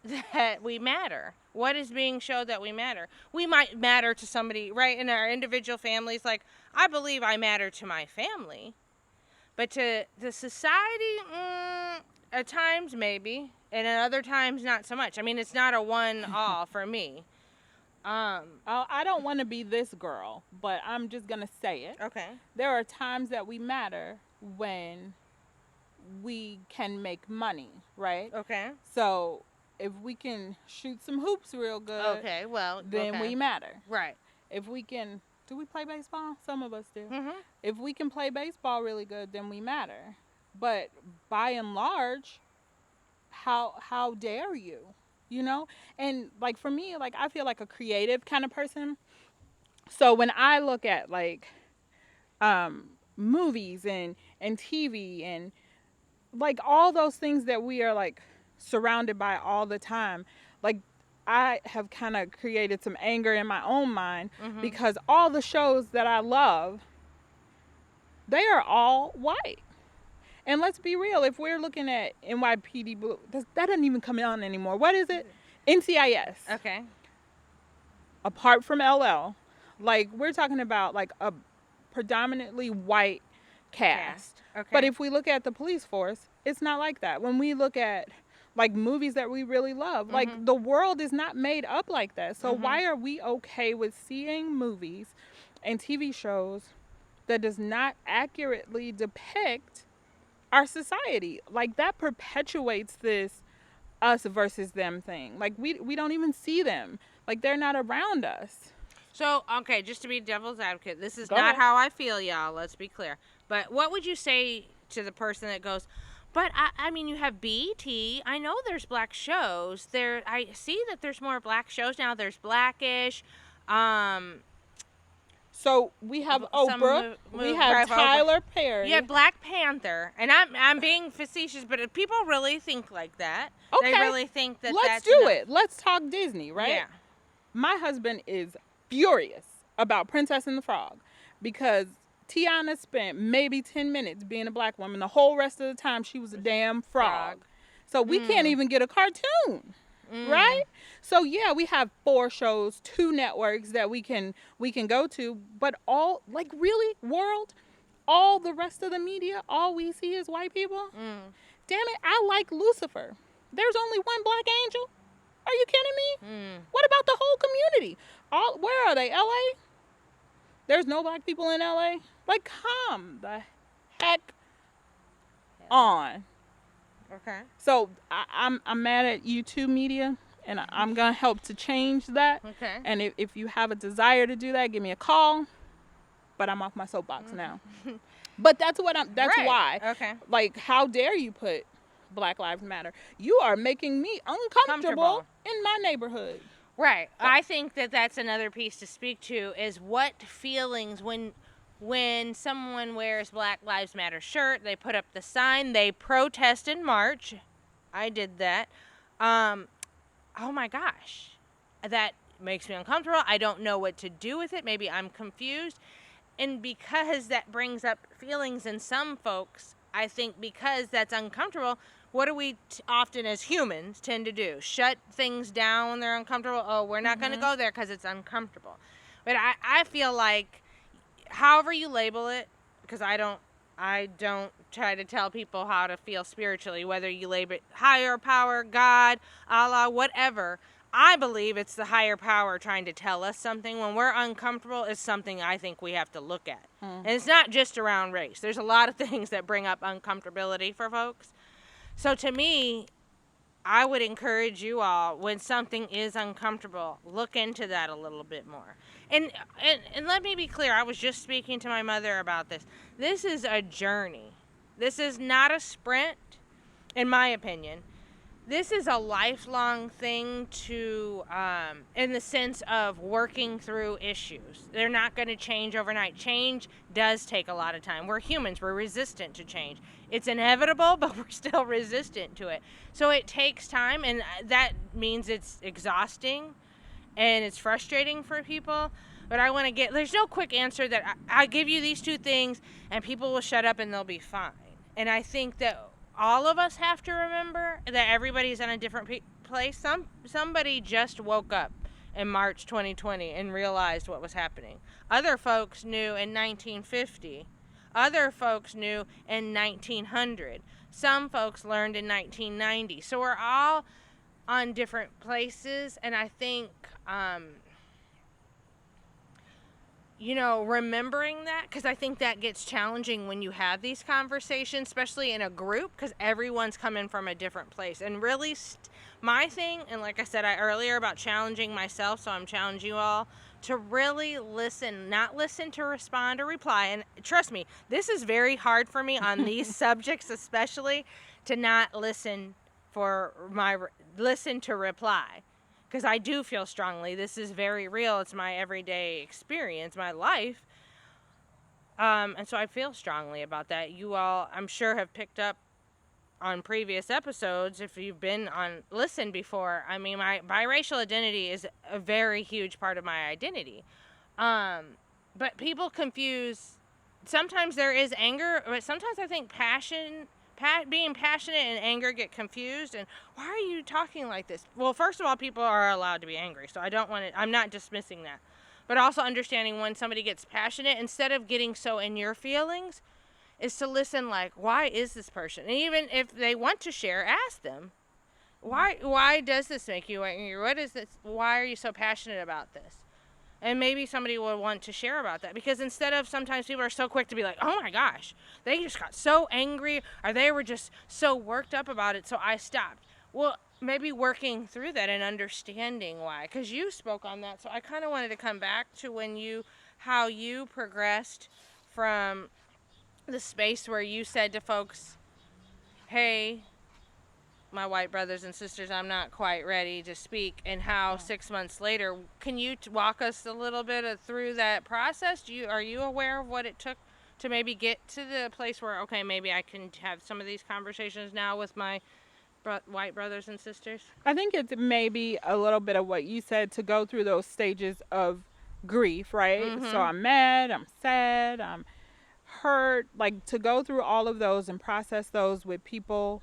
that we matter, what is being showed that we matter? We might matter to somebody, right, in our individual families. Like, I believe I matter to my family. But to the society, at times maybe, and at other times not so much. I mean, it's not a one-all for me.
I don't want to be this girl, but I'm just going to say it.
Okay.
There are times that we matter when we can make money, right?
Okay.
So if we can shoot some hoops real good,
okay, well,
then we matter.
Right.
If we can... Do we play baseball? Some of us do.
Mm-hmm.
If we can play baseball really good, then we matter. But by and large, how dare you? And like for me, like I feel like a creative kind of person. So when I look at like movies and TV and like all those things that we are like surrounded by all the time, like I have kind of created some anger in my own mind because all the shows that I love, they are all white. And let's be real, if we're looking at NYPD Blue, that doesn't even come on anymore. What is it? NCIS.
Okay.
Apart from LL, like we're talking about like a predominantly white cast.
Okay.
But if we look at the police force, it's not like that. When we look at like movies that we really love, like the world is not made up like that. So why are we okay with seeing movies and TV shows that does not accurately depict our society? Like that perpetuates this us versus them thing. Like we don't even see them. Like they're not around us.
So, okay, just to be devil's advocate, this is not how I feel, y'all. Let's be clear. But what would you say to the person that goes, but I mean, you have BET. I know there's black shows. I see that there's more black shows now. There's Blackish.
So we have Oprah. We have Tyler Perry.
Yeah, Black Panther. And I'm being facetious, but people really think like that.
Okay.
They really think that
Let's do it. Let's talk Disney, right?
Yeah.
My husband is furious about Princess and the Frog because Tiana spent maybe 10 minutes being a black woman. The whole rest of the time she was a damn frog. So we can't even get a cartoon, right? So yeah, we have 4 shows, 2 networks that we can go to, but all like really world, all the rest of the media, all we see is white people. Damn it, I like Lucifer. There's only one black angel. Are you kidding me? What about the whole community? Where are they? LA? There's no black people in LA? Like, come the heck on.
Okay.
So I'm mad at you too, media, and I'm gonna help to change that.
Okay.
And if you have a desire to do that, give me a call. But I'm off my soapbox now. But that's why.
Okay.
Like, how dare you put Black Lives Matter? You are making me uncomfortable in my neighborhood.
Right. I think that that's another piece to speak to is what feelings when someone wears Black Lives Matter shirt, they put up the sign, they protest in March. I did that. Oh my gosh. That makes me uncomfortable. I don't know what to do with it. Maybe I'm confused. And because that brings up feelings in some folks, I think because that's uncomfortable, what do we often as humans tend to do? Shut things down when they're uncomfortable. Oh, we're not going to go there because it's uncomfortable. But I feel like however you label it, because I don't try to tell people how to feel spiritually, whether you label it higher power, God, Allah, whatever. I believe it's the higher power trying to tell us something. When we're uncomfortable, it's something I think we have to look at. And it's not just around race. There's a lot of things that bring up uncomfortability for folks. So to me, I would encourage you all, when something is uncomfortable, look into that a little bit more. And let me be clear, I was just speaking to my mother about this. This is a journey. This is not a sprint, in my opinion. This is a lifelong thing to, in the sense of working through issues. They're not going to change overnight. Change does take a lot of time. We're humans. We're resistant to change. It's inevitable, but we're still resistant to it. So it takes time, and that means it's exhausting and it's frustrating for people. But I want to there's no quick answer that I give you these 2 things and people will shut up and they'll be fine. And I think that all of us have to remember that everybody's in a different place. Somebody just woke up in March 2020 and realized what was happening. Other folks knew in 1950. Other folks knew in 1900. Some folks learned in 1990. So we're all on different places, and I think remembering that, because I think that gets challenging when you have these conversations, especially in a group, because everyone's coming from a different place. And really, my thing, and like I said earlier about challenging myself, so I'm challenging you all to really listen, not listen to respond or reply. And trust me, this is very hard for me on these subjects, especially to not listen to reply. Because I do feel strongly. This is very real. It's my everyday experience, my life. And so I feel strongly about that. You all, I'm sure, have picked up on previous episodes, if you've been on listen before, I mean, my biracial identity is a very huge part of my identity. But people confuse, sometimes there is anger, but sometimes I think being passionate and anger get confused. And why are you talking like this? Well, first of all, people are allowed to be angry, so I'm not dismissing that. But also understanding when somebody gets passionate, instead of getting so in your feelings, is to listen, like, why is this person? And even if they want to share, ask them, why does this make you angry? What is this? Why are you so passionate about this? And maybe somebody will want to share about that. Because instead of, sometimes people are so quick to be like, oh my gosh, they just got so angry, or they were just so worked up about it, so I stopped. Well, maybe working through that and understanding why. Because you spoke on that, so I kind of wanted to come back to how you progressed from the space where you said to folks, hey, my white brothers and sisters, I'm not quite ready to speak, and how 6 months later, can you walk us a little bit through that process? Are you aware of what it took to maybe get to the place where, okay, maybe I can have some of these conversations now with my white brothers and sisters?
I think it's maybe a little bit of what you said, to go through those stages of grief, right?
Mm-hmm.
So I'm mad, I'm sad, I'm hurt, like to go through all of those and process those with people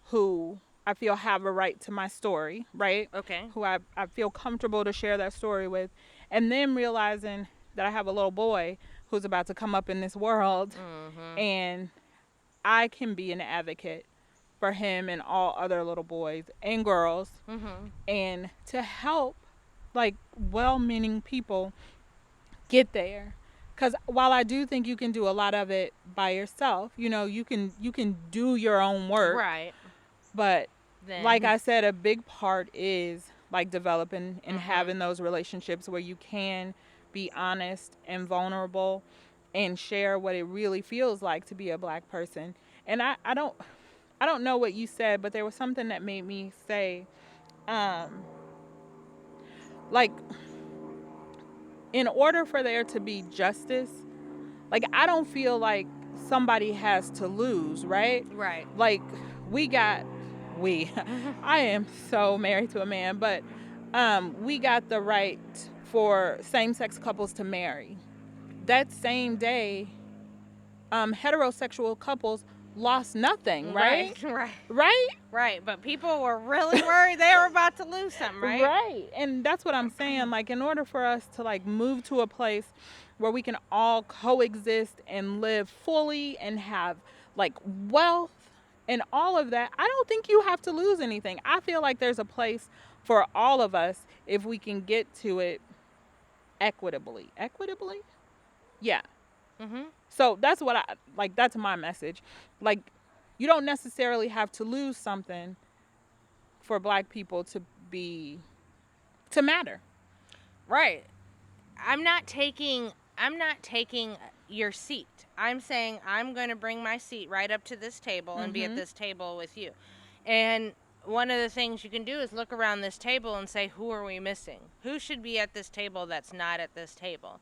who I feel have a right to my story, right?
Okay.
Who I feel comfortable to share that story with. And then realizing that I have a little boy who's about to come up in this world, and I can be an advocate for him and all other little boys and girls, and to help, like, well-meaning people get there. Because while I do think you can do a lot of it by yourself, you know, you can do your own work.
Right.
But like I said, a big part is like developing and having those relationships where you can be honest and vulnerable and share what it really feels like to be a black person. And I don't know what you said, but there was something that made me say, like, in order for there to be justice, like, I don't feel like somebody has to lose, right?
Right.
Like, I am so married to a man, but we got the right for same-sex couples to marry. That same day, heterosexual couples lost nothing, right?
Right. But people were really worried they were about to lose something, right?
Right. And that's what I'm saying. Like, in order for us to, like, move to a place where we can all coexist and live fully and have, like, wealth and all of that, I don't think you have to lose anything. I feel like there's a place for all of us if we can get to it equitably. Equitably? Yeah. So that's what that's my message. Like, you don't necessarily have to lose something for black people to matter.
Right. I'm not taking your seat. I'm saying I'm going to bring my seat right up to this table and be at this table with you. And one of the things you can do is look around this table and say, who are we missing? Who should be at this table that's not at this table?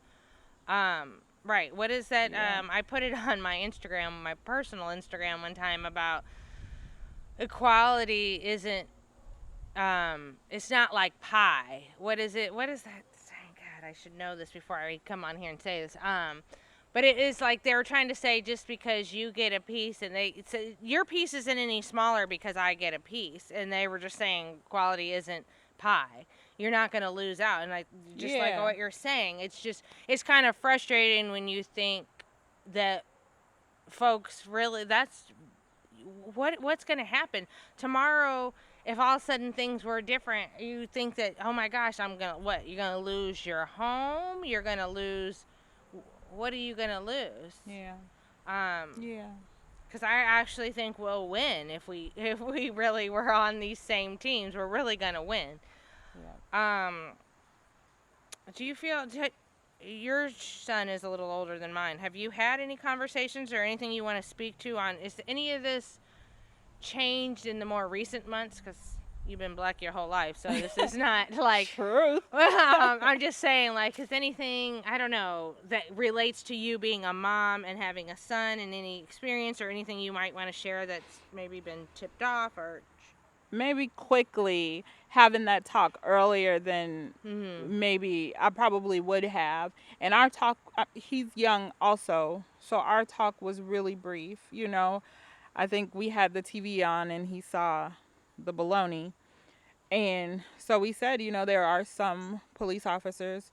Right. What is that? Yeah. I put it on my Instagram, my personal Instagram one time, about equality isn't, it's not like pie. What is it? What is that saying? God, I should know this before I come on here and say this. But it is like they were trying to say, just because you get a piece, and your piece isn't any smaller because I get a piece. And they were just saying equality isn't pie. You're not going to lose out. And like what you're saying, it's kind of frustrating when you think that folks really, that's what's going to happen tomorrow. If all of a sudden things were different, you think that, oh my gosh, you're going to lose your home? You're going to lose, what are you going to lose?
Yeah.
Because I actually think we'll win if we really were on these same teams. We're really going to win. Yeah. Do you feel, your son is a little older than mine. Have you had any conversations or anything you want to speak to on, is any of this changed in the more recent months? Because you've been black your whole life, so this is not like
Truth.
I'm just saying, like, is anything, I don't know, that relates to you being a mom and having a son, and any experience or anything you might want to share that's maybe been tipped off, or
Maybe quickly having that talk earlier than
mm-hmm.
maybe I probably would have. And our talk, he's young also, so our talk was really brief. You know, I think we had the TV on and he saw the baloney. And so we said, you know, there are some police officers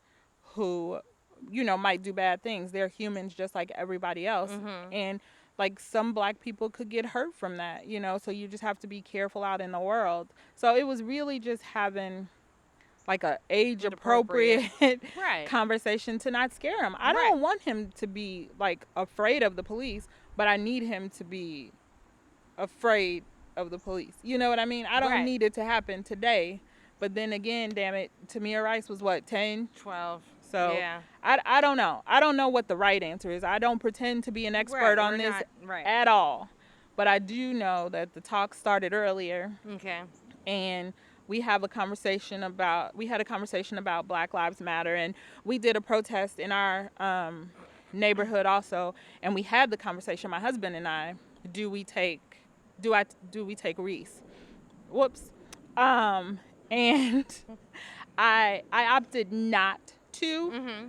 who, you know, might do bad things. They're humans just like everybody else.
Mm-hmm.
And like some black people could get hurt from that, you know, so you just have to be careful out in the world. So it was really just having like a age appropriate
right.
conversation to not scare him. I don't want him to be like afraid of the police, but I need him to be afraid of the police. You know what I mean? I don't need it to happen today. But then again, damn it, Tamir Rice was what, 10?
12.
So
yeah.
I don't know. I don't know what the right answer is. I don't pretend to be an expert on this at all. But I do know that the talk started earlier.
Okay.
And we had a conversation about Black Lives Matter, and we did a protest in our neighborhood also, and we had the conversation, my husband and I, do we take Reese? Whoops. And I opted not to,
mm-hmm.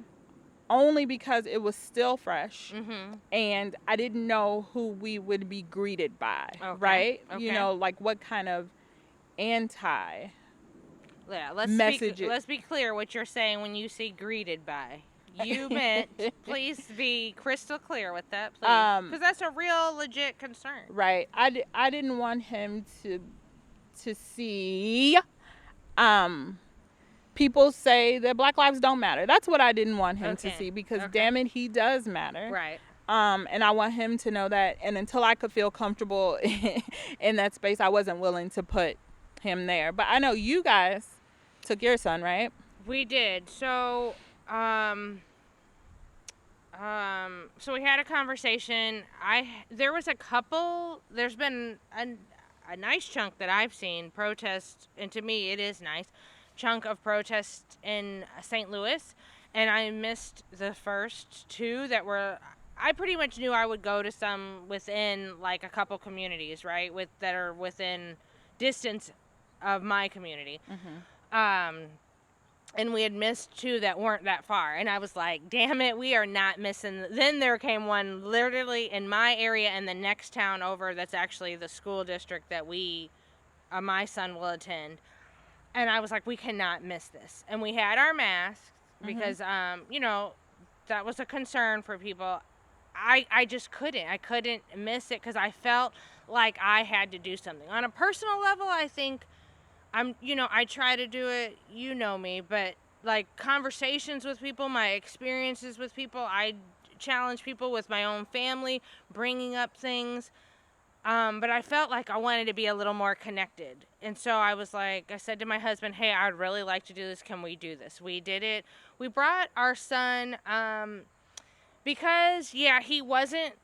only because it was still fresh,
mm-hmm.
and I didn't know who we would be greeted by, right?
Okay.
You know, like what kind of
messages. Let's be clear what you're saying when you say greeted by. You meant, please be crystal clear with that, please, because that's a real legit concern.
Right. I didn't want him to see people say that Black lives don't matter. That's what I didn't want him to see, because damn it, he does matter.
Right.
And I want him to know that, and until I could feel comfortable in that space, I wasn't willing to put him there. But I know you guys took your son, right?
We did. So so we had a conversation. There's been a nice chunk that I've seen protest, and to me it is nice, chunk of protest in St. Louis, and I missed the first two that were, I pretty much knew I would go to some within like a couple communities, right, that are within distance of my community.
Mm-hmm.
And we had missed two that weren't that far. And I was like, damn it, we are not missing. Then there came one literally in my area and the next town over that's actually the school district that my son will attend. And I was like, we cannot miss this. And we had our masks because, you know, that was a concern for people. I just couldn't. I couldn't miss it because I felt like I had to do something. On a personal level, I think I try to do it, you know me, but like conversations with people, my experiences with people, I challenge people with my own family, bringing up things. But I felt like I wanted to be a little more connected. And so I said to my husband, hey, I'd really like to do this. Can we do this? We did it. We brought our son, because he wasn't,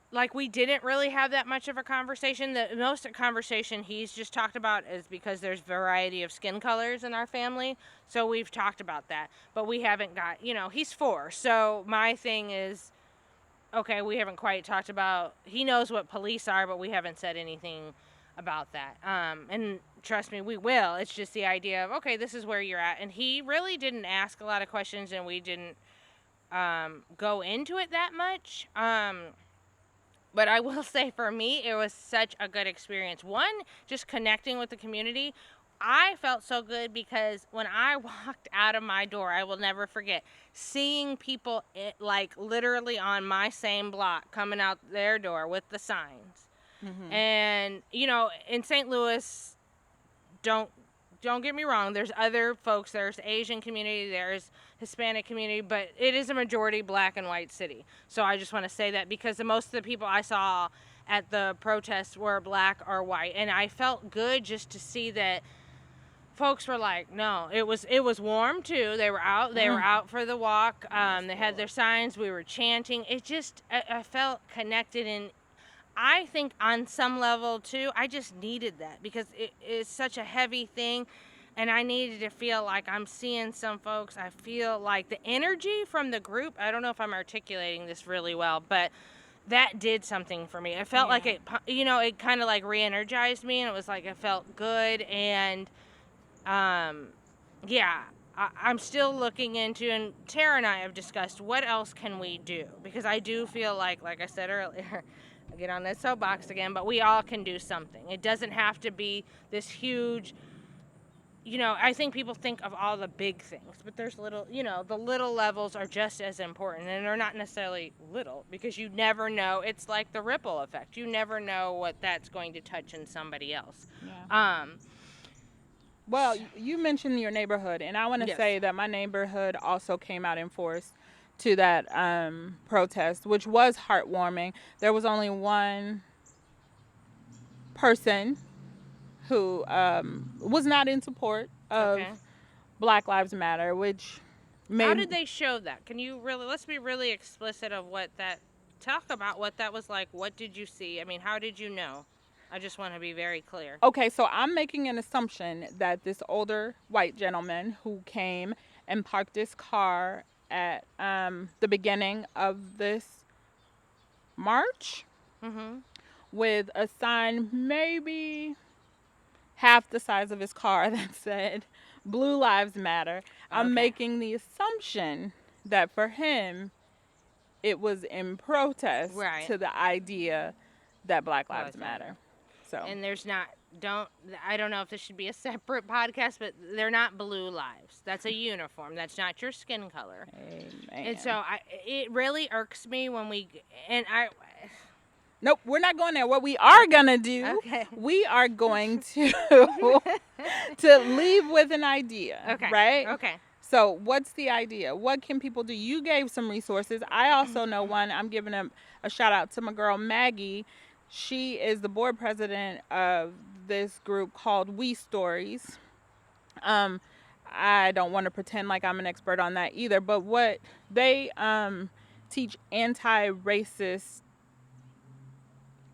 like, we didn't really have that much of a conversation. The most conversation he's just talked about is because there's variety of skin colors in our family. So we've talked about that. But we haven't got, he's 4. So my thing is, okay, we haven't quite talked about, he knows what police are, but we haven't said anything about that. And trust me, we will. It's just the idea of, okay, this is where you're at. And he really didn't ask a lot of questions, and we didn't go into it that much. But I will say, for me, it was such a good experience. One, just connecting with the community. I felt so good because when I walked out of my door, I will never forget seeing people like literally on my same block coming out their door with the signs. Mm-hmm. And, in St. Louis, don't get me wrong, there's other folks, there's Asian community, there's Hispanic community, but it is a majority black and white city. So I just want to say that because most of the people I saw at the protests were black or white, and I felt good just to see that folks were like, no, it was warm too. They were out for the walk. They had their signs. We were chanting. It just, I felt connected, and I think on some level too, I just needed that because it is such a heavy thing, and I needed to feel like I'm seeing some folks. I feel like the energy from the group. I don't know if I'm articulating this really well, but that did something for me. It felt like it, it kind of like re-energized me, and it was like it felt good, and yeah. I'm still looking into, and Tara and I have discussed what else can we do, because I do feel like I said earlier, I get on that soapbox again, but we all can do something. It doesn't have to be this huge, I think people think of all the big things, but there's little, the little levels are just as important, and they're not necessarily little, because you never know. It's like the ripple effect. You never know what that's going to touch in somebody else.
Yeah. Well, you mentioned your neighborhood, and I want to say that my neighborhood also came out in force to that protest, which was heartwarming. There was only one person who was not in support of Black Lives Matter, which
How did they show that? Can you let's be really explicit of talk about what that was like. What did you see? I mean, how did you know? I just want to be very clear.
Okay, so I'm making an assumption that this older white gentleman who came and parked his car at the beginning of this march with a sign maybe half the size of his car that said Blue Lives Matter. I'm making the assumption that for him it was in protest to the idea that Black Lives Matter. So.
And there's I don't know if this should be a separate podcast, but they're not blue lives. That's a uniform. That's not your skin color.
Amen.
And so it really irks me when
Nope, we're not going there. What we are going to do, we are going to leave with an idea, right?
Okay.
So what's the idea? What can people do? You gave some resources. I also know one. I'm giving a shout out to my girl Maggie. She is the board president of this group called We Stories. I don't want to pretend like I'm an expert on that either, but what they teach anti-racist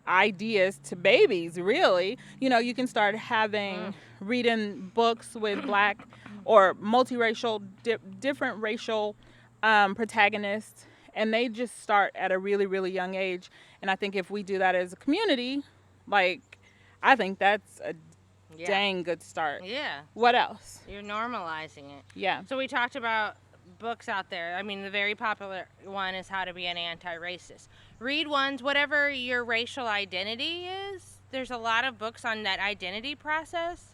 ideas to babies, really. You can start reading books with Black or multiracial, different racial protagonists, and they just start at a really, really young age. And I think if we do that as a community, I think that's a dang good start.
Yeah.
What else?
You're normalizing it.
Yeah.
So we talked about books out there. I mean, the very popular one is How to Be an Antiracist. Read ones, whatever your racial identity is. There's a lot of books on that identity process.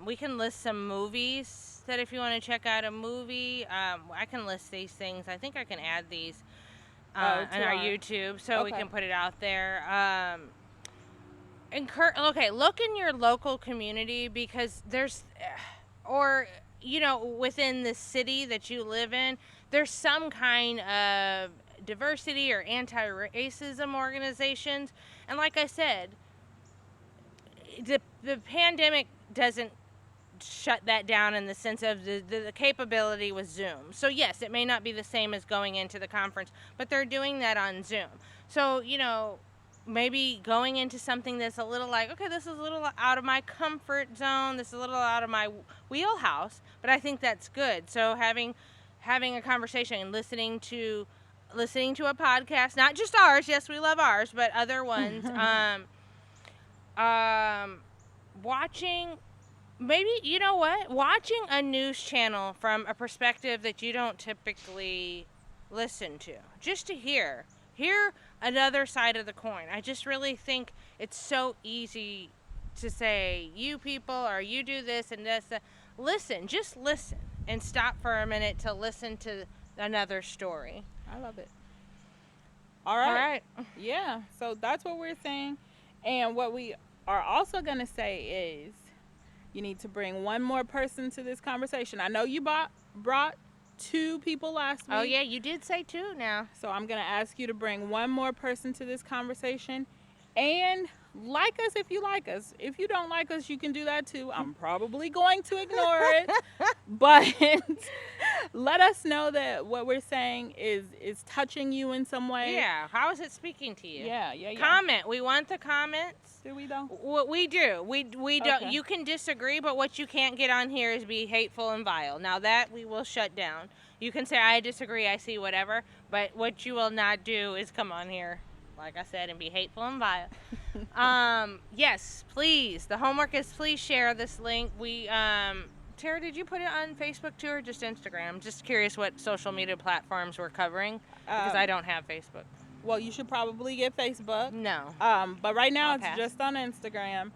We can list some movies that if you want to check out a movie, I can list these things. I think I can add these on our YouTube so we can put it out there. Look in your local community, because there's, within the city that you live in, there's some kind of diversity or anti-racism organizations. And like I said, the pandemic doesn't shut that down in the sense of the capability with Zoom. So yes, it may not be the same as going into the conference, but they're doing that on Zoom. So, maybe going into something that's a little this is a little out of my comfort zone, this is a little out of my wheelhouse, but I think that's good. So having a conversation and listening to a podcast, not just ours, yes, we love ours, but other ones, watching a news channel from a perspective that you don't typically listen to, just to hear another side of the coin. I just really think it's so easy to say, you people, or you do this and this. Just listen and stop for a minute to listen to another story.
I love it. All right. Yeah, so that's what we're saying. And what we are also going to say is you need to bring one more person to this conversation. I know you brought 2 people last week.
Oh, yeah, you did say 2 now.
So I'm going to ask you to bring one more person to this conversation. And Like us if you like us. If you don't like us, you can do that too. I'm probably going to ignore it. But let us know that what we're saying is touching you in some way.
Yeah. How is it speaking to you?
Yeah.
Comment. We want the comments.
Do we though?
What we do. We don't.
Okay.
You can disagree, but what you can't get on here is be hateful and vile. Now that we will shut down. You can say I disagree, I see whatever, but what you will not do is come on here, like I said, and be hateful and vile. Yes, please. The homework is please share this link. We Tara, did you put it on Facebook too or just Instagram? Just curious what social media platforms we're covering because I don't have Facebook.
Well, you should probably get Facebook.
No.
But right now
I'll
it's
pass.
just on Instagram.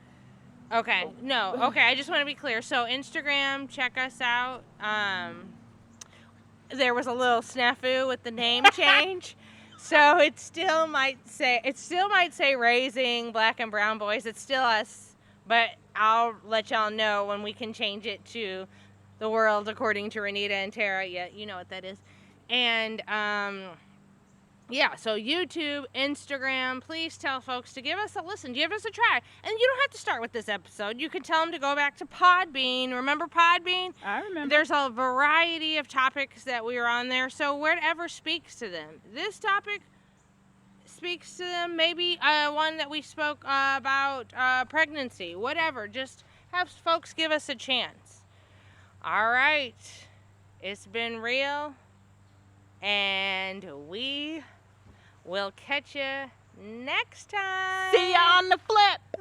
Okay. No. Okay, I just want to be clear. So Instagram, check us out. There was a little snafu with the name change. So it still might say Raising Black and Brown Boys. It's still us, but I'll let y'all know when we can change it to The World According to Renita and Tara. Yeah, you know what that is. And yeah, so YouTube, Instagram, please tell folks to give us a listen, give us a try. And you don't have to start with this episode. You can tell them to go back to Podbean. Remember Podbean?
I remember.
There's a variety of topics that we are on there, so whatever speaks to them. This topic speaks to them, maybe one that we spoke about pregnancy, whatever. Just have folks give us a chance. All right. It's been real, and we... we'll catch you next time.
See ya on the flip.